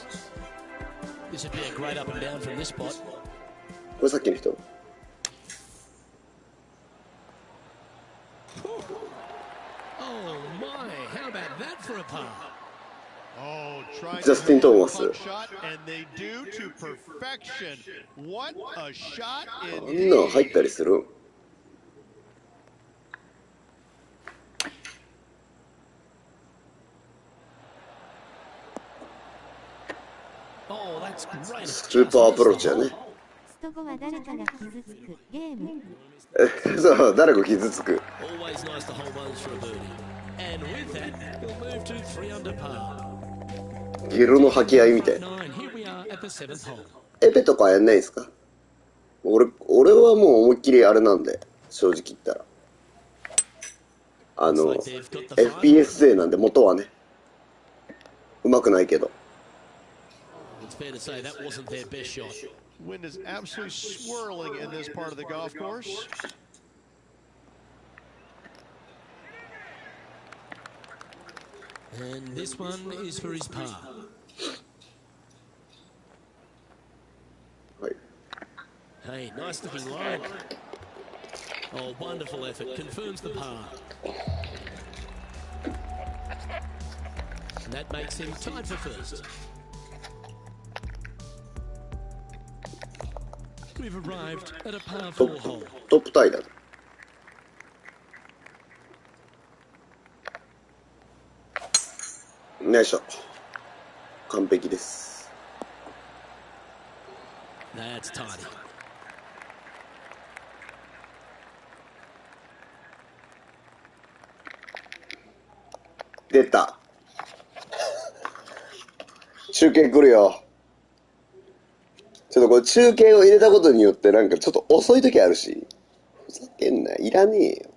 れさっきの人。ジャスティン・トーマス。あんなの入ったりするん？スーパーアプローチやね。スト後は誰かが傷つくゲーム。そう、誰か傷つく。ゲロの吐き合いみたいな。エペとかやんないんですか？俺はもう思いっきりあれなんで、正直言ったら。FPS 勢なんで元はね。うまくないけど。Wind is absolutely swirling in this part of the golf course. And this one is for his par. Hey, nice looking line. Oh, wonderful effort. Confirms the par. And that makes him tied for first. We've arrived at a par 4 hole. トップタイだ。よいしょ。完璧です。That's tidy. 出た。中継来るよ。ちょっとこれ中継を入れたことによってなんかちょっと遅い時あるし。ふざけんな、いらねえよ。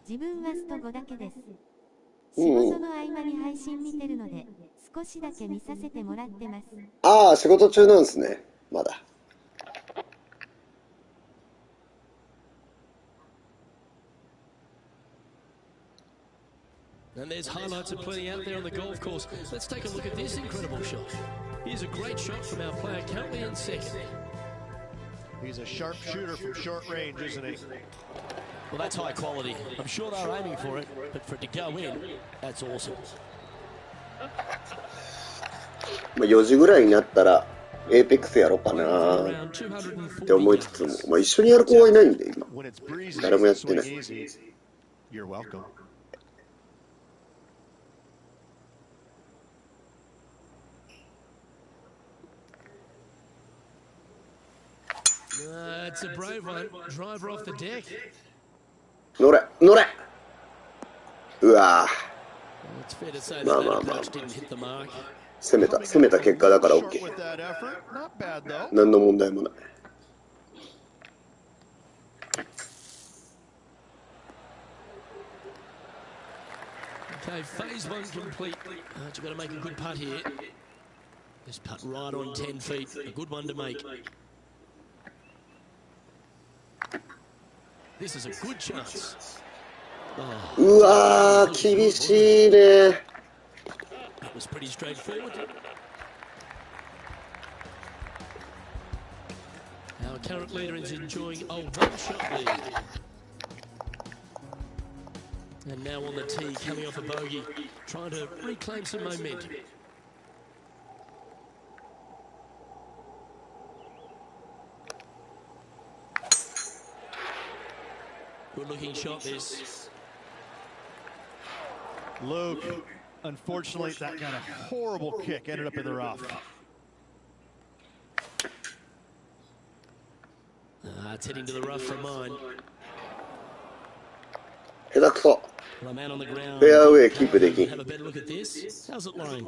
自分はスト5だけです。仕事の合間に配信見てるので、少しだけ見させてもらってます。ああ、仕事中なんですね。まだ。And there's highlights of plenty out there on the golf course. Let's take a look at this incredible shot. Here's a great shot from our player currently in second. He's a sharp shooter from short range, isn't he? Well, that's high quality. I'm sure they're aiming for it, but for it to go in, that's awesome. 4時ぐらいになったらエーペックスやろうかなって思いつつも、まあ、一緒にやる子はいないんで今誰もやってない。 You're welcome. It's a brave one. Driver off the deck. 乗れ乗れ。うわぁ。まあまあまあ攻めた結果だから OK。 何の問題もない。Okay, phase one complete. You've got to make a good putt here. This putt right on 10 feet. A good one to make. This is a good chance. うわー厳しいね。 That was pretty straightforward. Our current leader is enjoying a one-shot lead. And now on the tee, coming off a bogey, trying to reclaim some momentum. Good-looking shot, this. Luke, unfortunately, that got a horrible kick, ended up in the rough. It's heading to the rough for mine. 下手くそ。 Well, a man on the ground. フェアウェイキープできん。 Have a better look at this. How's it lying?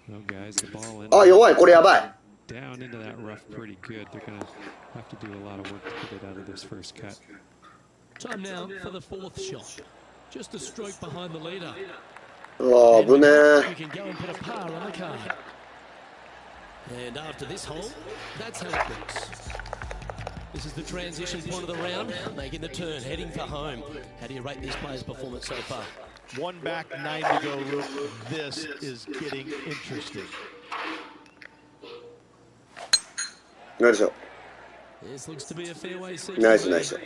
Well, guys, the ball in. あ、弱い、これやばい。 Down into that rough pretty good. They're going to have to do a lot of work to get it out of this first cut. Time now for the fourth shot. Just a stroke behind the leader. あー、危ねえ。 We can go and put a par on the card. And after this hole, that's how it looks. This is the transition point of the round, making the turn, heading for home. How do you rate this player's performance so far? One back, 9 to go, Luke. This is getting interesting. ナイスショッ This looks to be a fairway ト。 section. ナイスナイス。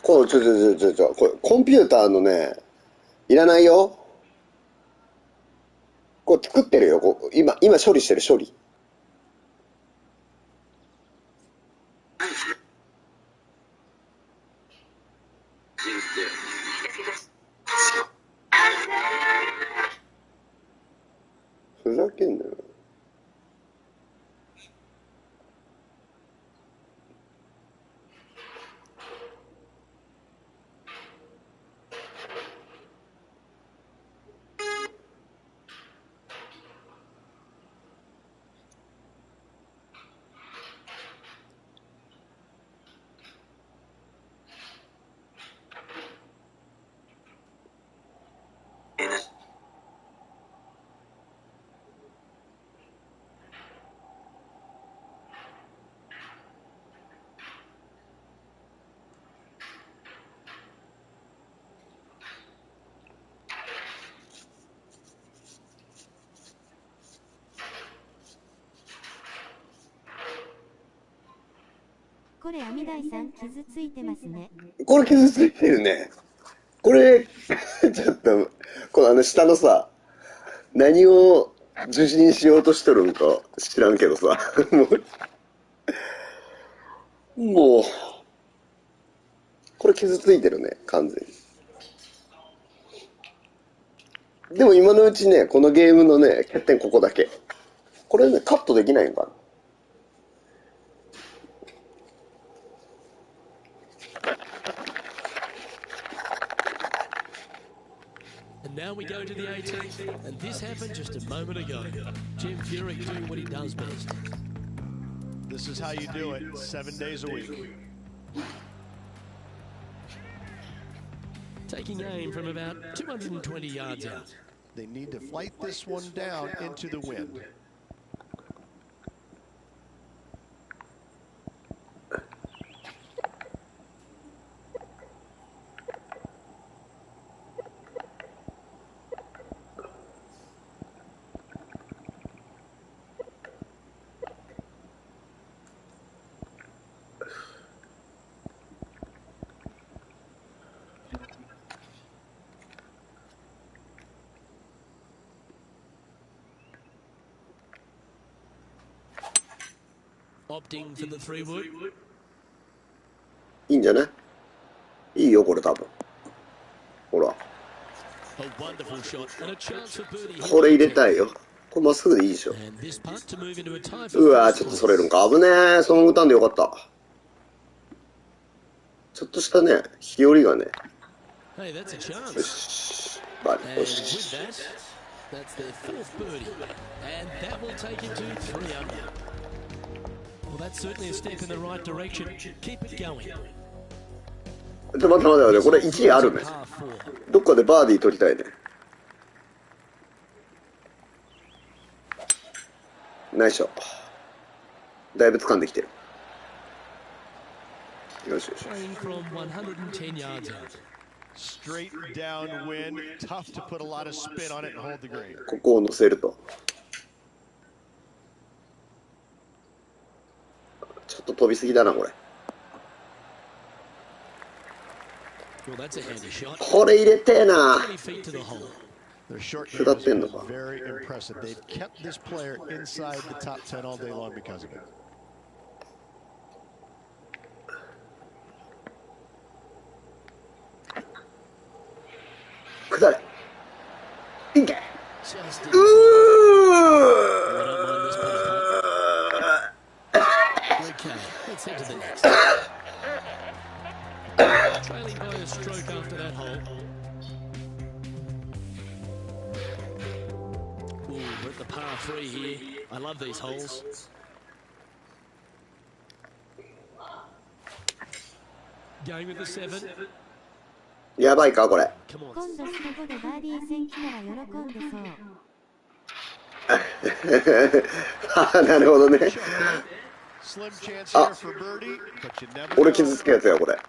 これこれコンピューターのね、いらないよ。これ作ってるよ。今処理してる処理。ふざけんなよ。これ網台さん傷ついてますね。これ傷ついてるね。これ、ちょっと、この下のさ、何を受信しようとしとるんか知らんけどさ、もう、これ傷ついてるね、完全に。でも今のうちね、このゲームのね、欠点ここだけ。これね、カットできないのかな。And now we go to the 18th, and this happened just a moment ago. Jim Furyk doing what he does best. This is how you do it, 7 days a week. Taking aim from about 220 yards out. They need to flight this one down into the wind. Opting for the 3-wood. いいんじゃない？いいよ、これ多分。ほら。A wonderful shot and a chance for birdie. これ入れたいよ。これまっすぐでいいでしょ。 And this putt to move into a tie for うわー、ちょっとそれるんか。危ねえ。そのまま打たんでよかった。ちょっとしたね、日和がね。Hey, that's a よ chance. し。バーディ And ー。よ with し。 that, that's their fourth birdie. And that will take him to 3 under. Well, that's certainly a step in the right direction. Keep it going. 待って。これ1位あるね。どっかでバーディー取りたいね。ナイスショット。だいぶ掴んできてる。よしよし。 Playing from 110 yards out. Straight downwind, tough to put a lot of spin on it and hold the green. ここを乗せると。ちょっと飛びすぎだな、これ。Well, that's a handy shot. これ入れてえな。 20 feet to the hole. Their short 下 game ってんの is か。 very impressive. They've kept this player inside the top 10 all day long because of it. 下れ。いけ。 Just う I ー。 don't mind this putt. Okay, let's head to the next. Trailing by a stroke after that hole. Ooh, we're at the par 3 here. I love these holes. Going with the 7. やばいか、これ。 Come on. 今度スト5でバーディー戦来なら喜んでそう。なるほどね。 Slim chance here for birdie, but you never 俺 know. 傷つくやつや、これ。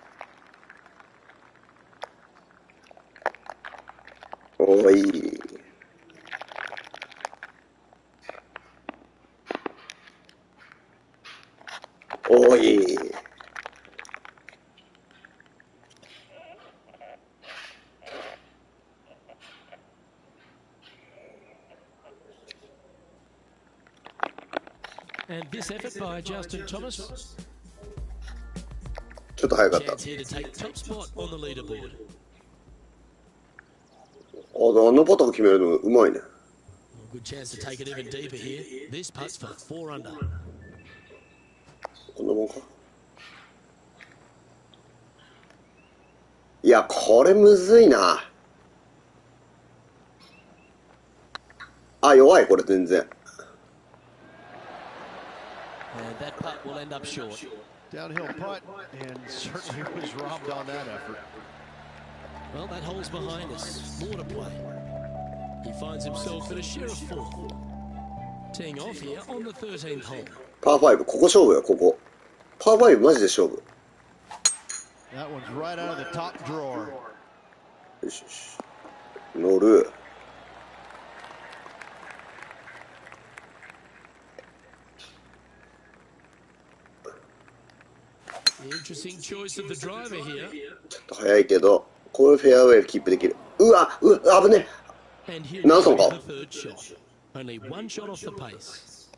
おい。おい。And this effort by Justin Thomas. ちょっと早かった。 Chance here to take top spot on the leaderboard. あのパターン決めるのうまいね。 Good chance to take it even deeper here. This putt's for 4 under. こんなもんか。いや、これむずいな。あ、弱い、これ全然。And that putt will end up short. Downhill putt, and certainly was robbed on that effort. Well, that hole's behind us. More to play. He finds himself at a share of 4. Teeing off here on the 13th hole. パー5、ここ勝負よ、ここ。パー5マジで勝負。 That one's right out of the top drawer. よしよし。乗る。Interesting choice of the driver here. ちょっと早いけど、これフェアウェイキープできる。うわ、危ねえ。 And here 何 we 損 go か with the third shot. Only one shot off the pace.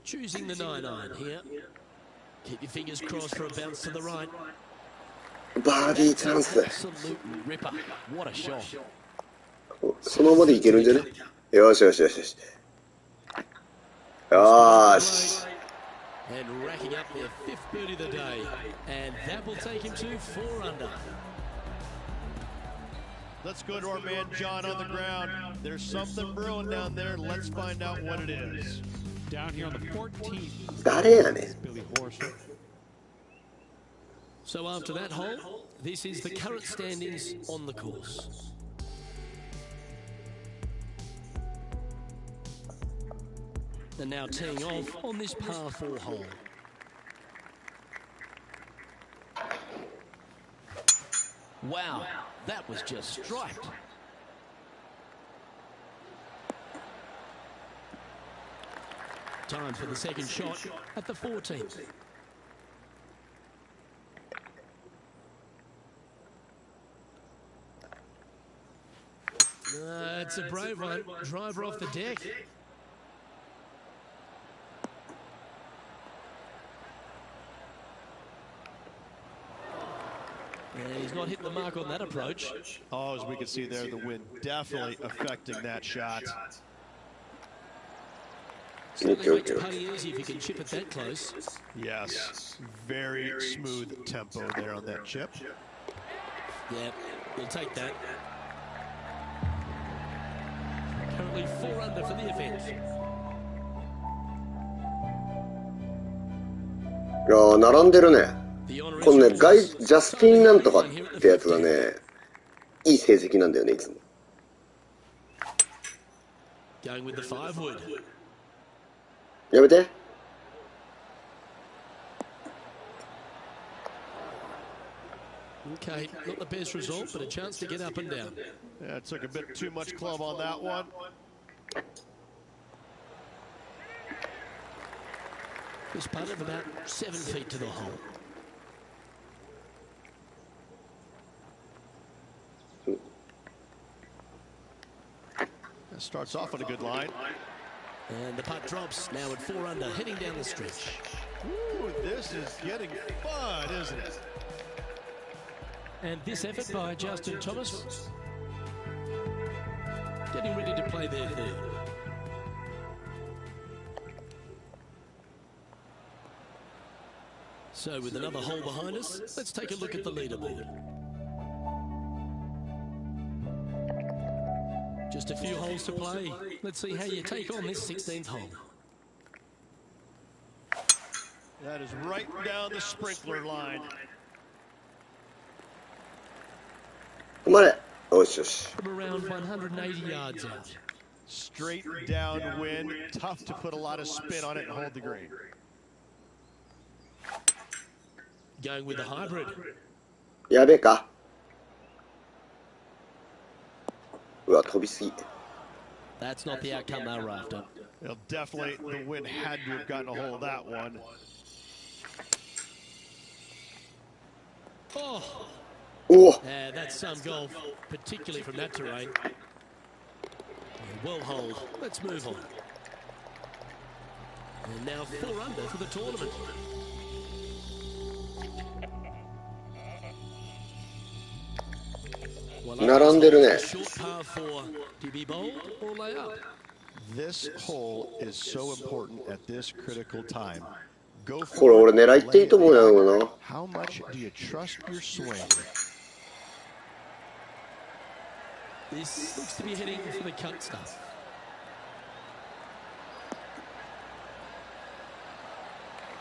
Choosing the 9-iron here. Keep your fingers crossed for a bounce to the right. バーディーチャンス。 Absolute ripper. What a shot. そのままでいけるんじゃね？よしよしよしよし。よーし。 And racking up their fifth birdie of the day. And that will take him to 4 under. Let's go to our man John on the ground. There's something brewing down there. Let's find out what it is. Down here on the 14th. 誰やねん。 Billy Horschel. So after that hole, this is the current standings on the course. And now teeing off on this par 4 hole. Wow, that was just striped. Time for the second shot at the 14th. It's a brave one. Driver off the deck. And he's not hit the mark on that approach. Oh, as we can see there, the wind definitely affecting that shot. Certainly makes putting easy if you can chip it that close. Yes, very smooth tempo there on that chip. Yeah, we'll take that. Currently 4 under for the event. いやー、並んでるね。このね、ジャスティンなんとかってやつがね、いい成績なんだよね、いつも。Going with the 5 wood. やめて。Okay, not the best result, but a chance to get up and down. Yeah, it took a bit too much club on that one. This putt of about 7 feet to the hole. That starts off on a good line. And the putt drops, now at 4 under, heading down the stretch. Ooh, this is getting fun, isn't it? And this effort by Justin Thomas, getting ready to play their third. So with another hole behind us, let's take a look at the leaderboard. Just a few holes to play. Let's see how you take on this 16th hole. That is right down the sprinkler line. Come on. Oh, shush. From around 180 yards out. Straight downwind, tough to put a lot of spin on it and hold the green. Going with the hybrid. やべえか。うわ、飛びすぎ。 That's not the outcome they were after. Well, definitely the wind had to have gotten a hold of that one. Oh, that's some golf, particularly from that terrain. Well holed. Let's move on. And now 4 under for the tournament.並んでるね。 Short par 4. Do you be bold or lay up? This hole is so important at this critical time. Go こ for れ it. 俺狙いっていいと思うんやけどな。 How much do you trust your swing? This looks to be heading for the cut stuff.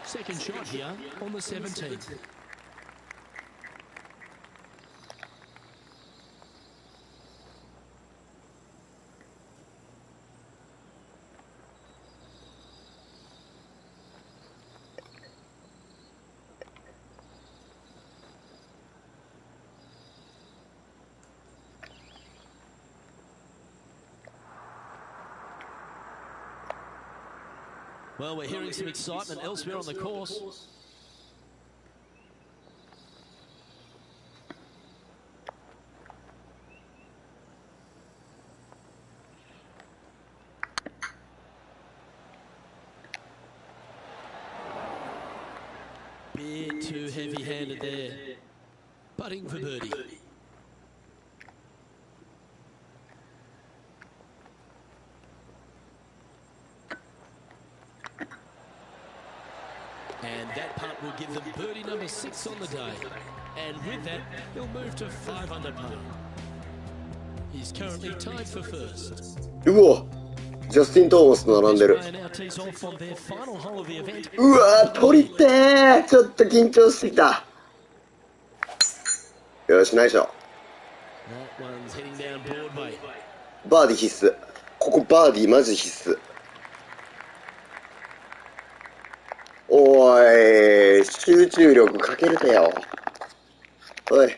Second shot here on the 17th. Well, we're hearing some excitement elsewhere on the course. Bit too heavy-handed there. Putting for birdie. And that putt will give them birdie number 6 on the day. And with that, he'll move to 5 under par. He's currently tied for first. うわ、ジャスティン・トーマスと並んでる。 Now tees off on their final hole of the event. うわ、取りてー。ちょっと緊張してきた。よし、ナイスショット。 That one's heading down Broadway. バーディー必須。ここバーディーマジ必須。おい、集中力かけるてよ。おい。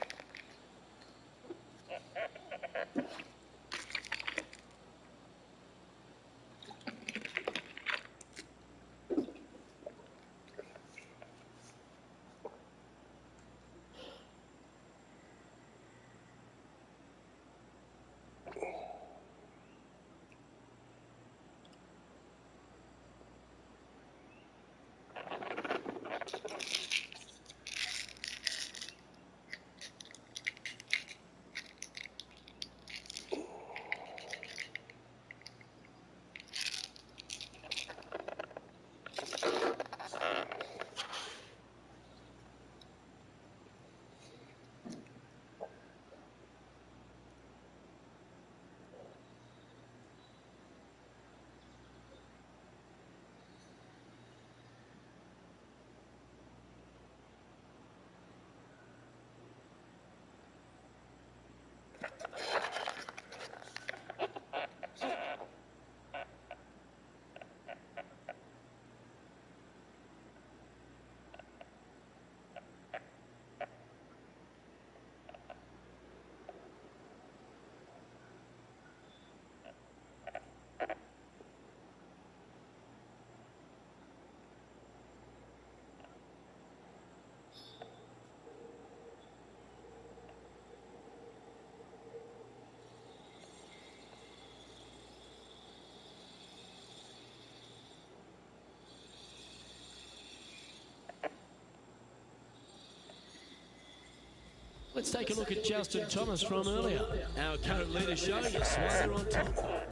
Let's take a look at Justin Thomas from earlier. Our current leader showing us why they're on top.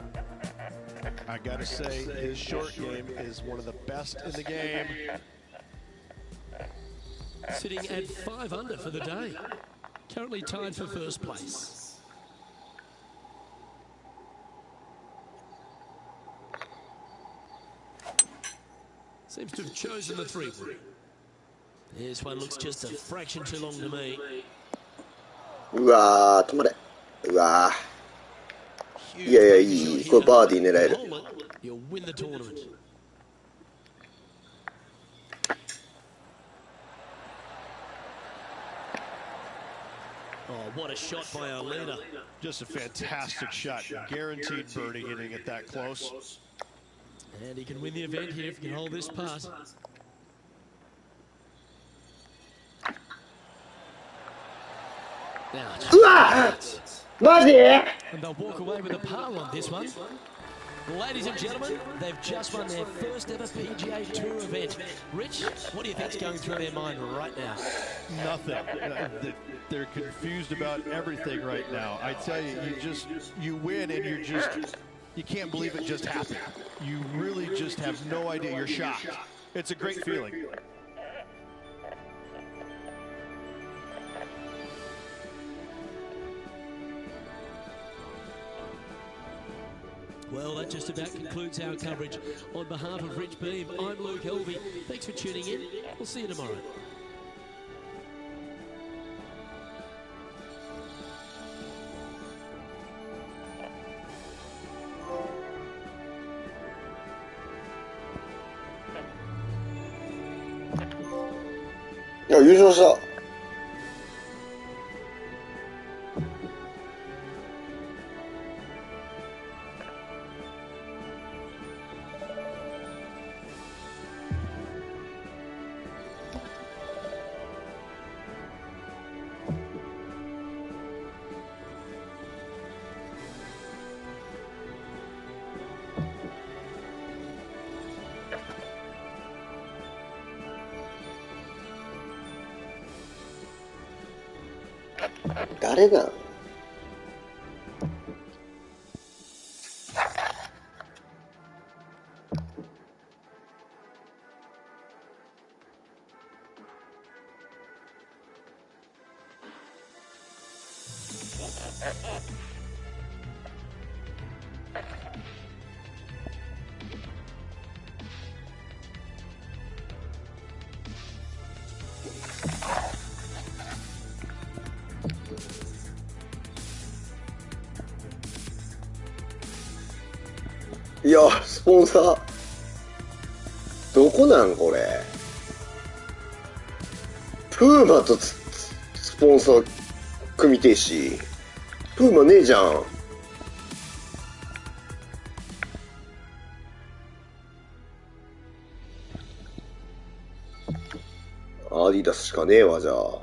I gotta say, his short game is one of the best in the game. Sitting at 5 under for the day. Currently tied for first place. Seems to have chosen the 3. This one looks just a fraction too long to me. うわー、止まれ。うわー。いやいや、いい。これバーディー狙える。You'll win the tournament. Oh, what a shot by our leader. Just a fantastic shot. Guaranteed birdie hitting it that close. And he can win the event here if he can hold this putt. Now, and they'll walk away with a par on this one. Ladies and gentlemen, they've just won their first ever PGA Tour event. Rich, what do you think's going through their mind right now? Nothing. They're confused about everything right now. I tell you, you win and you can't believe it just happened. You really just have no idea. You're shocked. It's a great feeling. Well, that just about concludes our coverage. On behalf of Rich Beam, I'm Luke Helvey. Thanks for tuning in. We'll see you tomorrow. Yeah, 優勝した。誰なん？いや、スポンサー、どこなんこれ。プーマとスポンサー組みてえし、プーマねえじゃん。アディダスしかねえわ、じゃあ。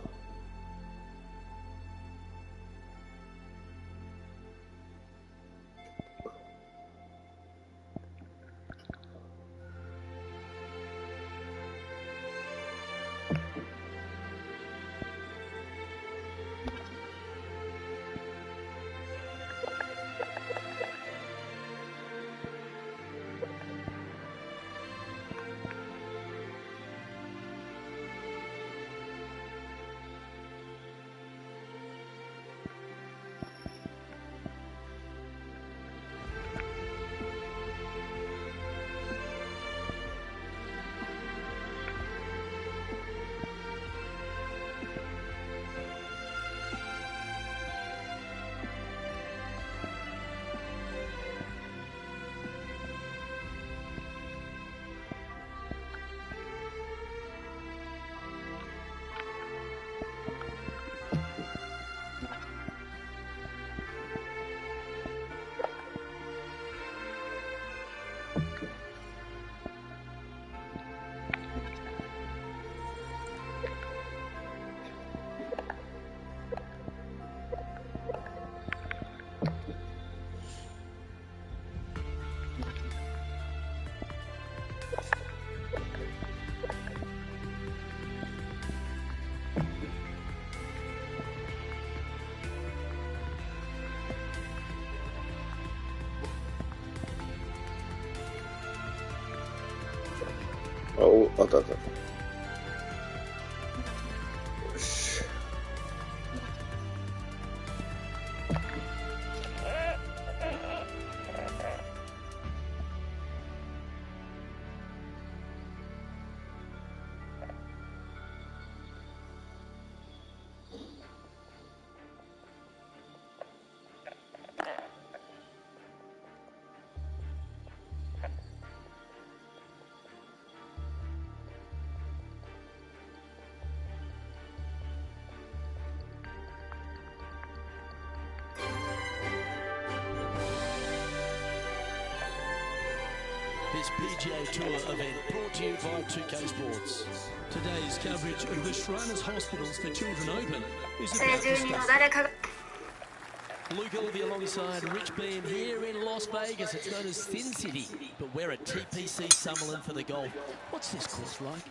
あったあった。よし。This PGA Tour event brought to you by 2K Sports. Today's coverage of the Shriners Hospitals for Children Open is about to start. Luke Elvey alongside Rich Beam here in Las Vegas. It's known as Thin City, but we're at TPC Summerlin for the golf. What's this course like?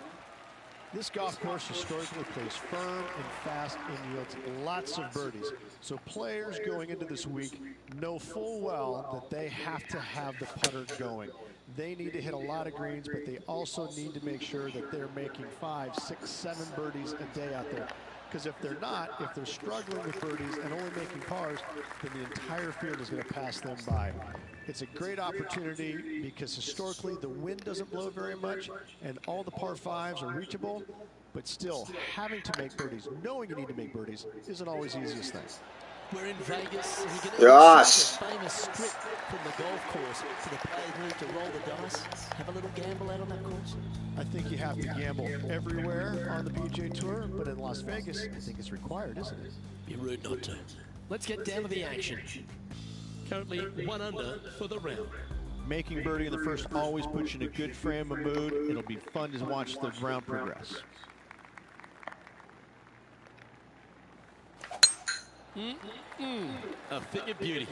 This golf course historically plays firm and fast and yields lots of birdies. So players going into this week know full well that they have to have the putter going. They need to hit a lot of greens, but they also need to make sure that they're making 5, 6, 7 birdies a day out there. Because if they're not, if they're struggling with birdies and only making pars, then the entire field is going to pass them by. It's a great opportunity because historically the wind doesn't blow very much and all the par 5s are reachable, but still having to make birdies, knowing you need to make birdies, isn't always the easiest thing. We're in Vegas, and you can Yes. see the famous script from the golf course for the players need to roll the dice, have a little gamble out on that course. I think you have to gamble everywhere on the PGA Tour, but in Las Vegas, I think it's required, isn't it? Be rude not to. Let's get down to the action. Currently 1 under for the round. Making birdie in the first always puts you in a good frame of mood. It'll be fun to watch the round progress. A thing of beauty.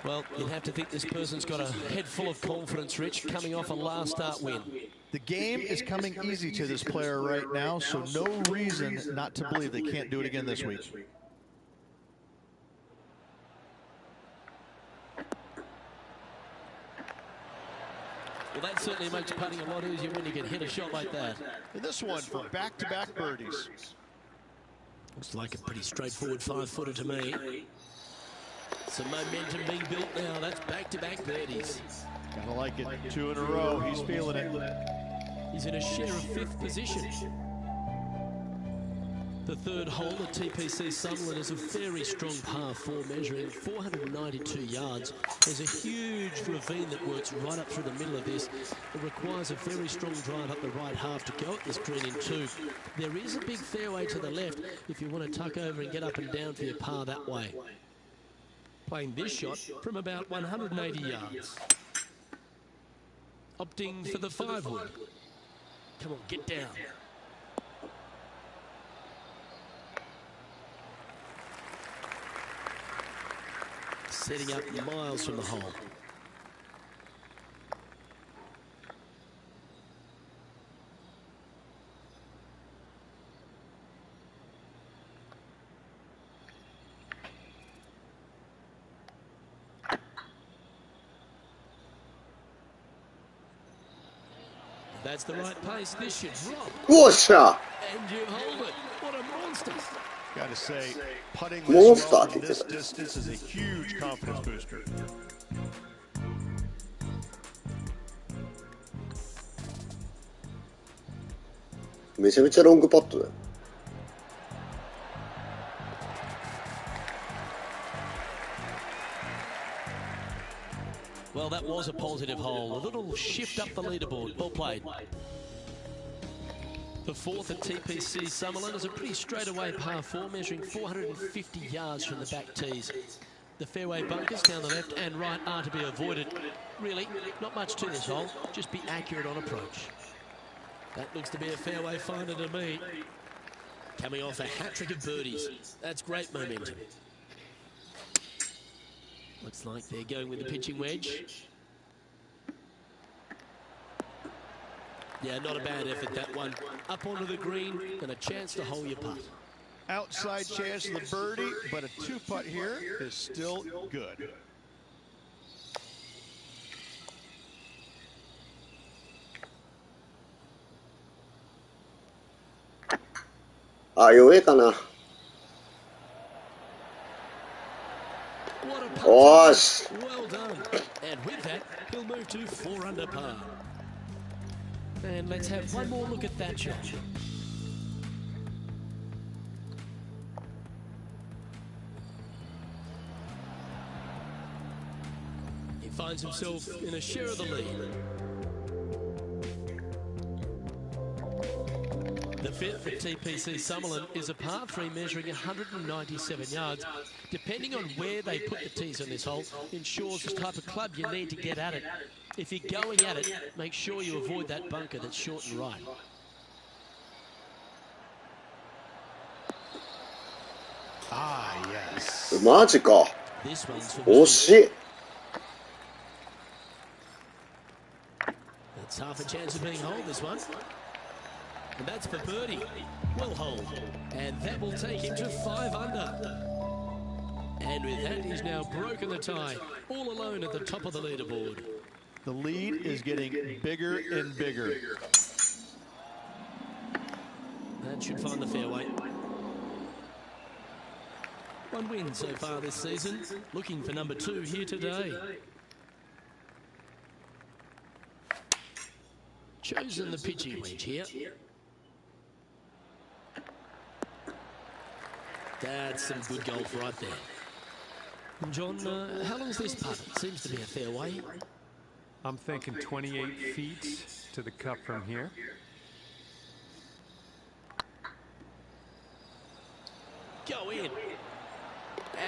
Well, you'd have to think this person's got a head full of confidence, Rich, coming off a last start win. The game is coming easy to this player right now, so no reason not to believe they can't do it again this week. Well, that certainly makes putting a lot easier when you can hit a shot like that. And this one for back-to-back birdies. Looks like a pretty straightforward 5-footer to me. Some momentum being built now. That's back-to-back birdies. Gotta like it. 2 in a row. He's feeling it. He's in a share of 5th position. The third hole at TPC Sutherland is a very strong par 4 measuring 492 yards. There's a huge ravine that works right up through the middle of this. It requires a very strong drive up the right half to go at this green in 2. There is a big fairway to the left if you want to tuck over and get up and down for your par that way. Playing this shot from about 180 yards. Opting for the 5-wood. Come on, get down. Setting up miles from the hole. That's the right pace. This should drop. Whoosha! And you hold it. What a monster. Gotta say, putting this well from this distance is a huge confidence booster.めちゃめちゃロングパットだよ。Well, that was a positive hole. A little shift up the leaderboard. Well played. The 4th at TPC Sutherland is a pretty straightaway par 4, measuring 450 yards from the back tees. The fairway bunkers down the left and right are to be avoided. Really, not much to this hole. Just be accurate on approach. That looks to be a fairway finder to me. Coming off a hat-trick of birdies. That's great momentum. Looks like they're going with the pitching wedge. Yeah, not a bad effort, that one. Up onto the green and a chance to hole your putt. Outside chance of the birdie, but a 2-putt here is still good. Ah, 弱いかな。おーし。 Well done. And with that, he'll move to 4 under par. And let's have one more look at that shot. He finds himself in a share of the lead. The 5th at TPC Sutherland is a par 3 measuring 197 yards. Depending on where they put the tees on this hole, ensures the type of club you need to get at it. If you're going at it, make sure you avoid that bunker that's short and right. Ah, yes. マジか。 This one's for 惜しい。 That's half a chance of being holed, this one. And that's for birdie. Well holed. And that will take him to 5 under. And with that, he's now broken the tie, all alone at the top of the leaderboard. The lead is getting bigger and bigger. That should find the fairway. 1 win so far this season. Looking for number 2 here today. Chosen the pitching wedge here. That's some good golf right there. And John, how long's this putt? It seems to be a fairway. I'm thinking 28 feet to the cup from here. Go in.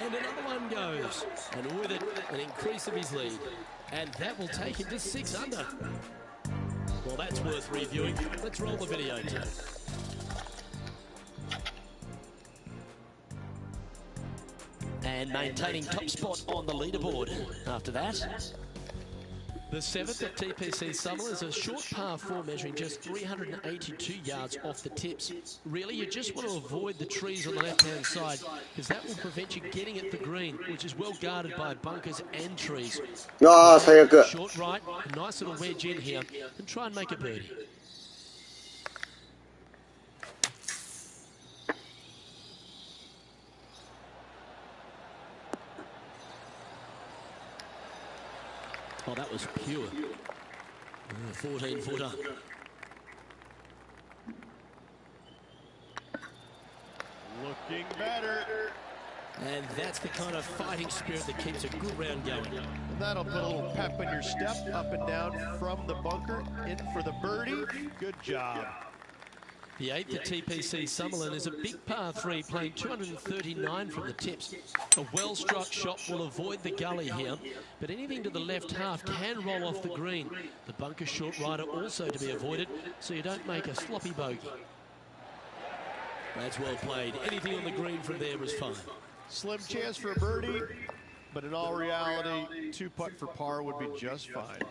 And another one goes. And with it, an increase of his lead. And that will take him to 6 under. Well, that's worth reviewing. Let's roll the video tape. and maintaining top spot on the leaderboard. After that, the 7th at TPC Summerlin is a short par 4 measuring just 382 yards off the tips. Really, you just want to avoid the trees on the left-hand side because that will prevent you getting at the green, which is well guarded by bunkers and trees. Short right, a nice little wedge in here, and try and make a birdie. Oh, that was pure. 14-footer. Looking better. And that's the kind of fighting spirit that keeps a good round going. And that'll put a little pep in your step, up and down from the bunker, in for the birdie. Good job. The 8th at TPC Summerlin is a big par 3 playing 239 from the tips. A well-struck shot will avoid the gully here, but anything to the left half can roll off the green. The bunker short rider also to be avoided, so you don't make a sloppy bogey. That's well played. Anything on the green from there was fine. Slim chance for a birdie, but in all reality, 2-putt for par would be just fine.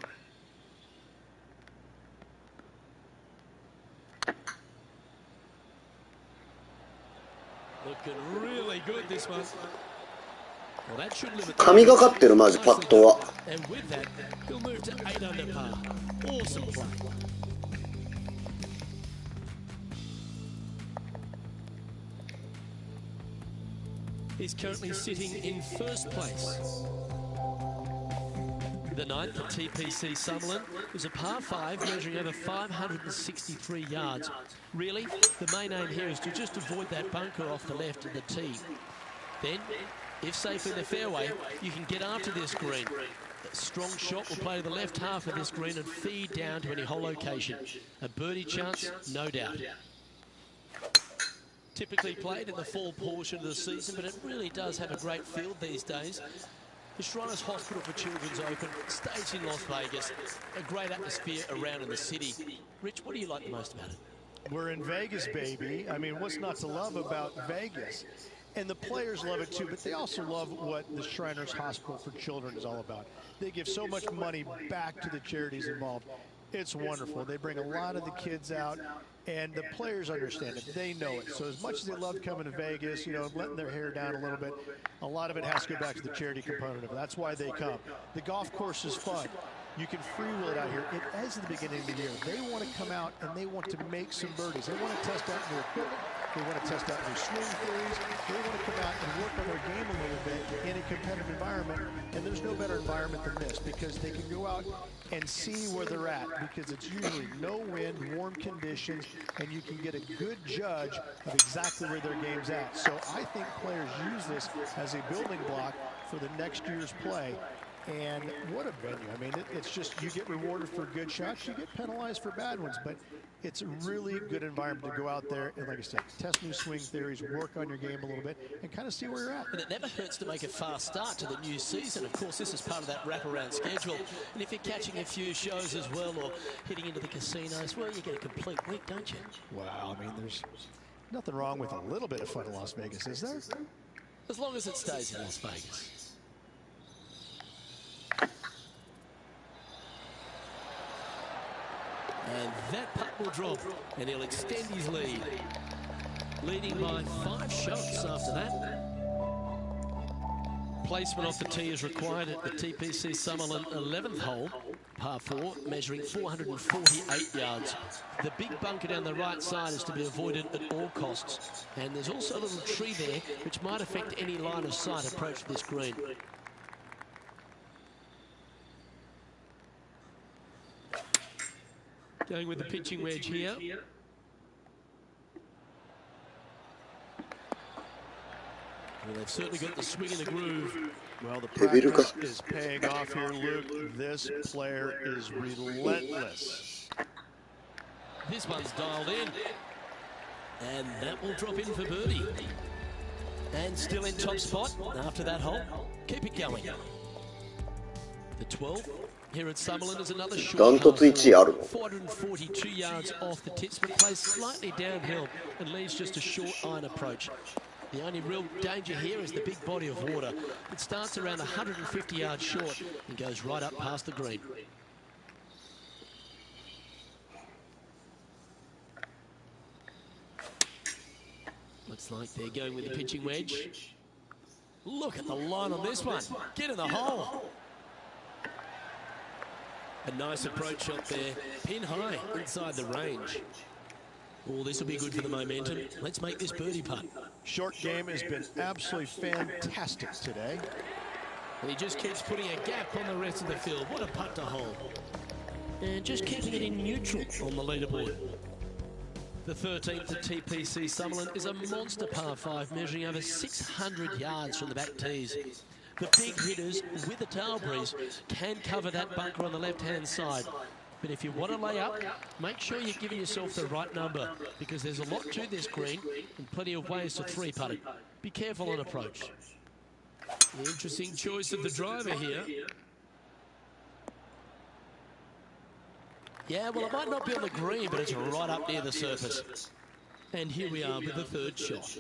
Looking really good this one. Well, that should limit. 神がかってるマジパットは。And with that, he'll move to 8 under par. Awesome play. He's currently sitting in first place. The 9th at TPC Summerlin is a par 5 measuring over 563 yards. Really, the main aim here is to just avoid that bunker off the left of the tee. Then, if safe in the fairway, you can get after this green. A strong shot will play to the left half of this green and feed down to any hole location. A birdie chance, no doubt. Typically played in the fall portion of the season, but it really does have a great field these days. The Shriners Hospital for Children's Open, staged in Las Vegas, a great atmosphere around in the city. Rich, what do you like the most about it? We're in Vegas, baby. I mean, what's not to love about Vegas? And the players love it too, but they also love what the Shriners Hospital for Children is all about. They give so much money back to the charities involved. It's wonderful. They bring a lot of the kids out, and the players understand it. They know it. So as much as they love coming to Vegas, you know, letting their hair down a little bit, a lot of it has to go back to the charity component of it. That's why they come. The golf course is fun. You can freewheel it out here. It is at the beginning of the year. They want to come out and they want to make some birdies. They want to test out new equipment. They want to test out new swing theories. They want to come out and work on their game a little bit in a competitive environment. And there's no better environment than this because they can go out and see where they're at because it's usually no wind, warm conditions, and you can get a good judge of exactly where their game's at. So I think players use this as a building block for the next year's play. And what a venue. I mean, it's just you get rewarded for good shots, you get penalized for bad ones, but it's a really good environment to go out there and, like I said, test new swing theories, work on your game a little bit, and kind of see where you're at. And it never hurts to make a fast start to the new season. Of course, this is part of that wraparound schedule. And if you're catching a few shows as well or hitting into the casinos, well, you get a complete week, don't you? Wow, I mean, there's nothing wrong with a little bit of fun in Las Vegas, is there? As long as it stays in Las Vegas. And that putt will drop, and he'll extend his lead. Leading by 5 shots after that. Placement off the tee is required at the TPC Summerlin 11th hole, par 4, measuring 448 yards. The big bunker down the right side is to be avoided at all costs. And there's also a little tree there, which might affect any line of sight approach to this green. Going with the pitching wedge here. Well, they've certainly got the swing in the groove. Well, the practice is paying off here, Luke. This player is relentless. This one's dialed in. And that will drop in for birdie. And still in top spot after that hole. Keep it going. The 12th. Here at Summerlin is another short par 442 yards off the tips, but plays slightly downhill and leaves just a short iron approach. The only real danger here is the big body of water. It starts around 150 yards short and goes right up past the green. Looks like they're going with the pitching wedge. Look at the line on this one. Get in the hole. A nice approach shot there. Pin high inside the range. Oh, this will be good for the momentum. Let's make this birdie putt. Short game has been absolutely fantastic today. And he just keeps putting a gap on the rest of the field. What a putt to hole. And just keeping it in neutral on the leaderboard. The 13th at TPC Summerlin is a monster par 5 measuring over 600 yards from the back tees. The big hitters with the tail breeze can cover that bunker on the left-hand side. But if you want to lay up, make sure you're giving yourself the right number because there's a lot to this green and plenty of ways to three-putt it. Be careful on approach. The interesting choice of the driver here. Yeah, well, it might not be on the green, but it's right up near the surface. And here we are with the third shot.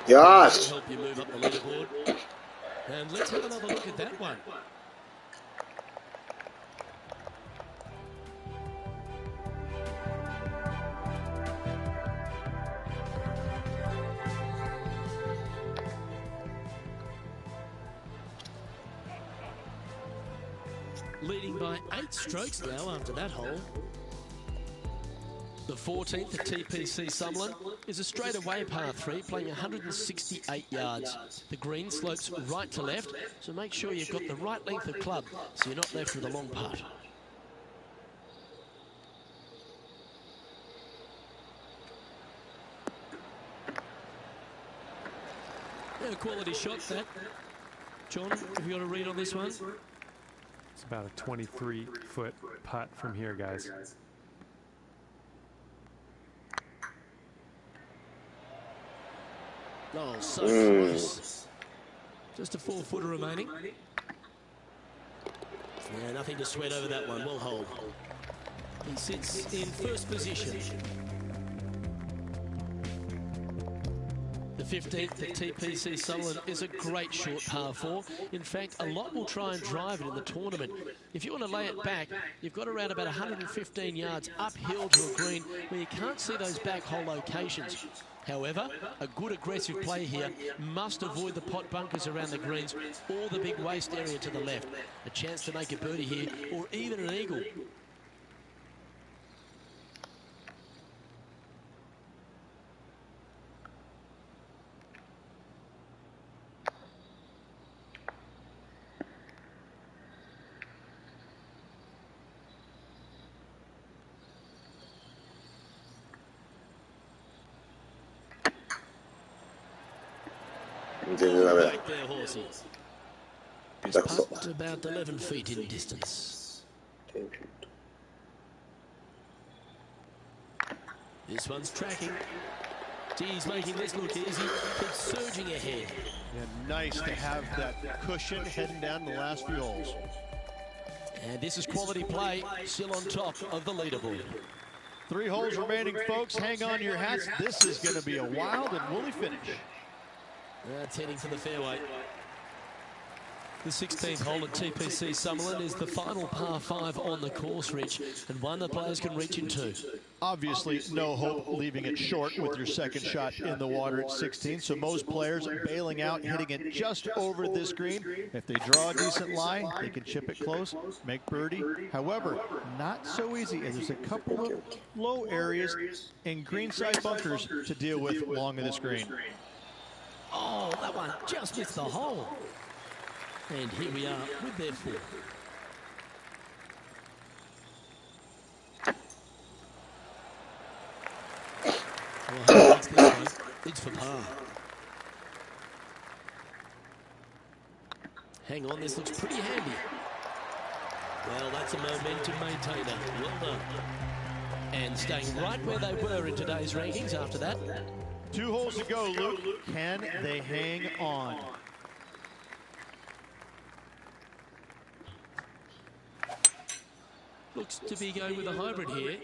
Yes. Help you move up the leaderboard. And let's have another look at that one. Leading by 8 strokes now after that hole. The 14th at TPC Summerlin is a straightaway par 3 playing 168 yards. The green slopes right to left, so make sure you've got the right length of club so you're not left with a long putt. Yeah, a quality shot that. John, have you got a read on this one? It's about a 23-foot putt from here, guys. Oh, so close. Just a 4-footer remaining. Yeah, nothing to sweat over that one. Well hold. He sits in first position. The 15th at TPC Summerlin is a great short par 4. In fact, a lot will try and drive it in the tournament. If you want to lay it back, you've got around about 115 yards uphill to a green where you can't see those back hole locations. However, a good aggressive play here must avoid the pot bunkers around the greens or the big waste area to the left. A chance to make a birdie here or even an eagle. Back there, horsey. This putt about 11 feet in distance. This one's tracking. Geez, making this look easy. Keeps surging ahead. Yeah, nice to have that cushion heading down the last few holes. And this is quality play, still on top of the leaderboard. 3 holes remaining, folks. Hang on to your hats. This is going to be a wild and woolly finish. That's heading for the fairway. The 16th hole at TPC Summerlin is the final par 5 on the course, Rich, and one the players can reach into. Obviously, no hope leaving it short with your second shot in the water at 16, so most players bailing out, hitting it just over this green. If they draw a decent lie, they can chip it close, make birdie. However, not so easy, as there's a couple of low areas and greenside bunkers to deal with along this green. Oh, that one just missed the hole. And here we are with their 4. Well, how makes this one? It's for par. Hang on, this looks pretty handy. Well, that's a momentum maintainer. Well done. And staying right where they were in today's rankings after that. 2 holes to go, Luke. Can they hang on? Looks to be going with a hybrid here.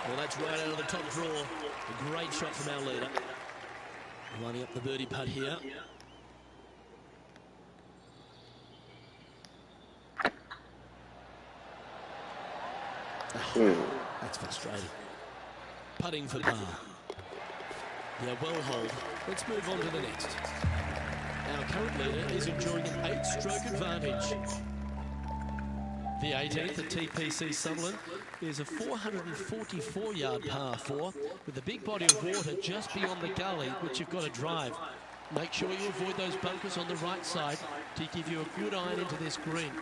Well, that's right out of the top draw. A great shot from our leader. Lining up the birdie putt here. That's frustrating. Putting for par. Yeah, well hold. Let's move on to the next. Our current leader is enjoying an 8-stroke advantage. The 18th at TPC Sutherland is a 444-yard par 4 with a big body of water just beyond the gully, which you've got to drive. Make sure you avoid those bunkers on the right side to give you a good iron into this green.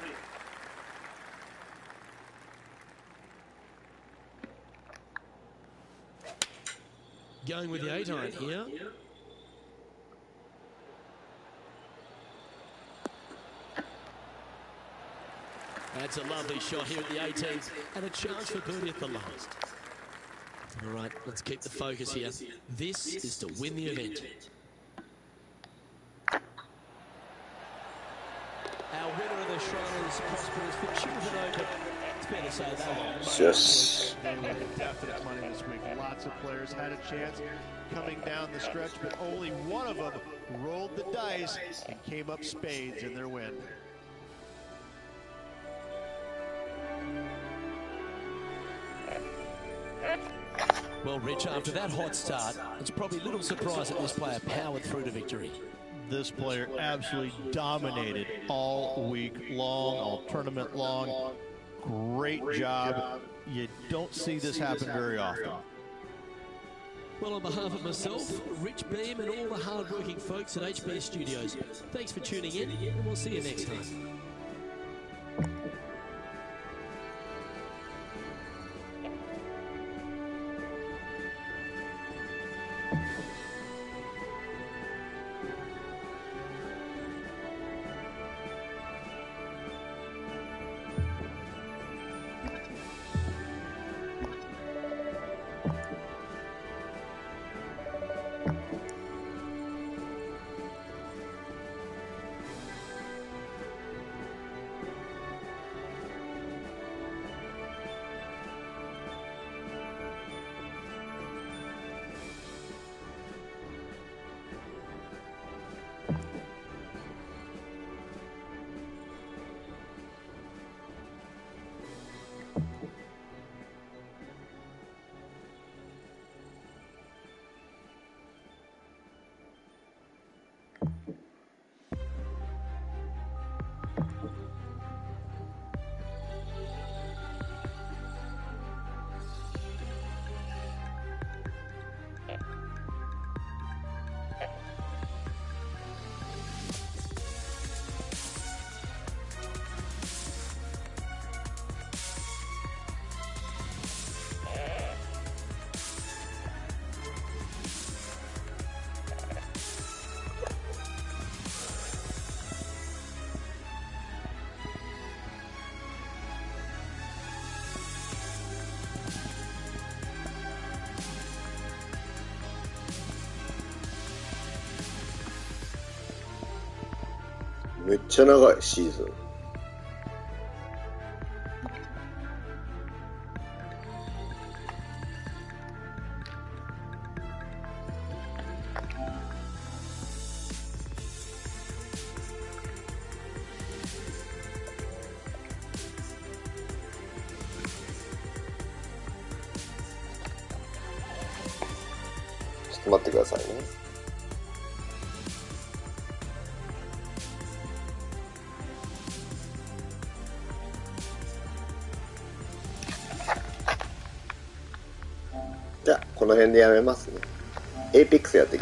Going with the 8-iron here. That's a lovely shot here at the 18th, and a chance for birdie at the last. All right, let's keep the focus here. This is to win the event. Our winner of the Shriners Prosperous for Children Open. It's fair to say that. Yes. They were definite money this week. Lots of players had a chance coming down the stretch, but only one of them rolled the dice and came up spades in their win. Well, Rich, after that hot start, it's probably little surprise that this player powered through to victory. This player absolutely dominated all week long, all tournament long. Great job. You don't see this happen very often. Well, on behalf of myself, Rich Beam, and all the hard-working folks at HB Studios, thanks for tuning in, and we'll see you next time.めっちゃ長いシーズン。ちょっと待ってくださいね。じゃあこの辺でやめますね。エイペックスやっていきます。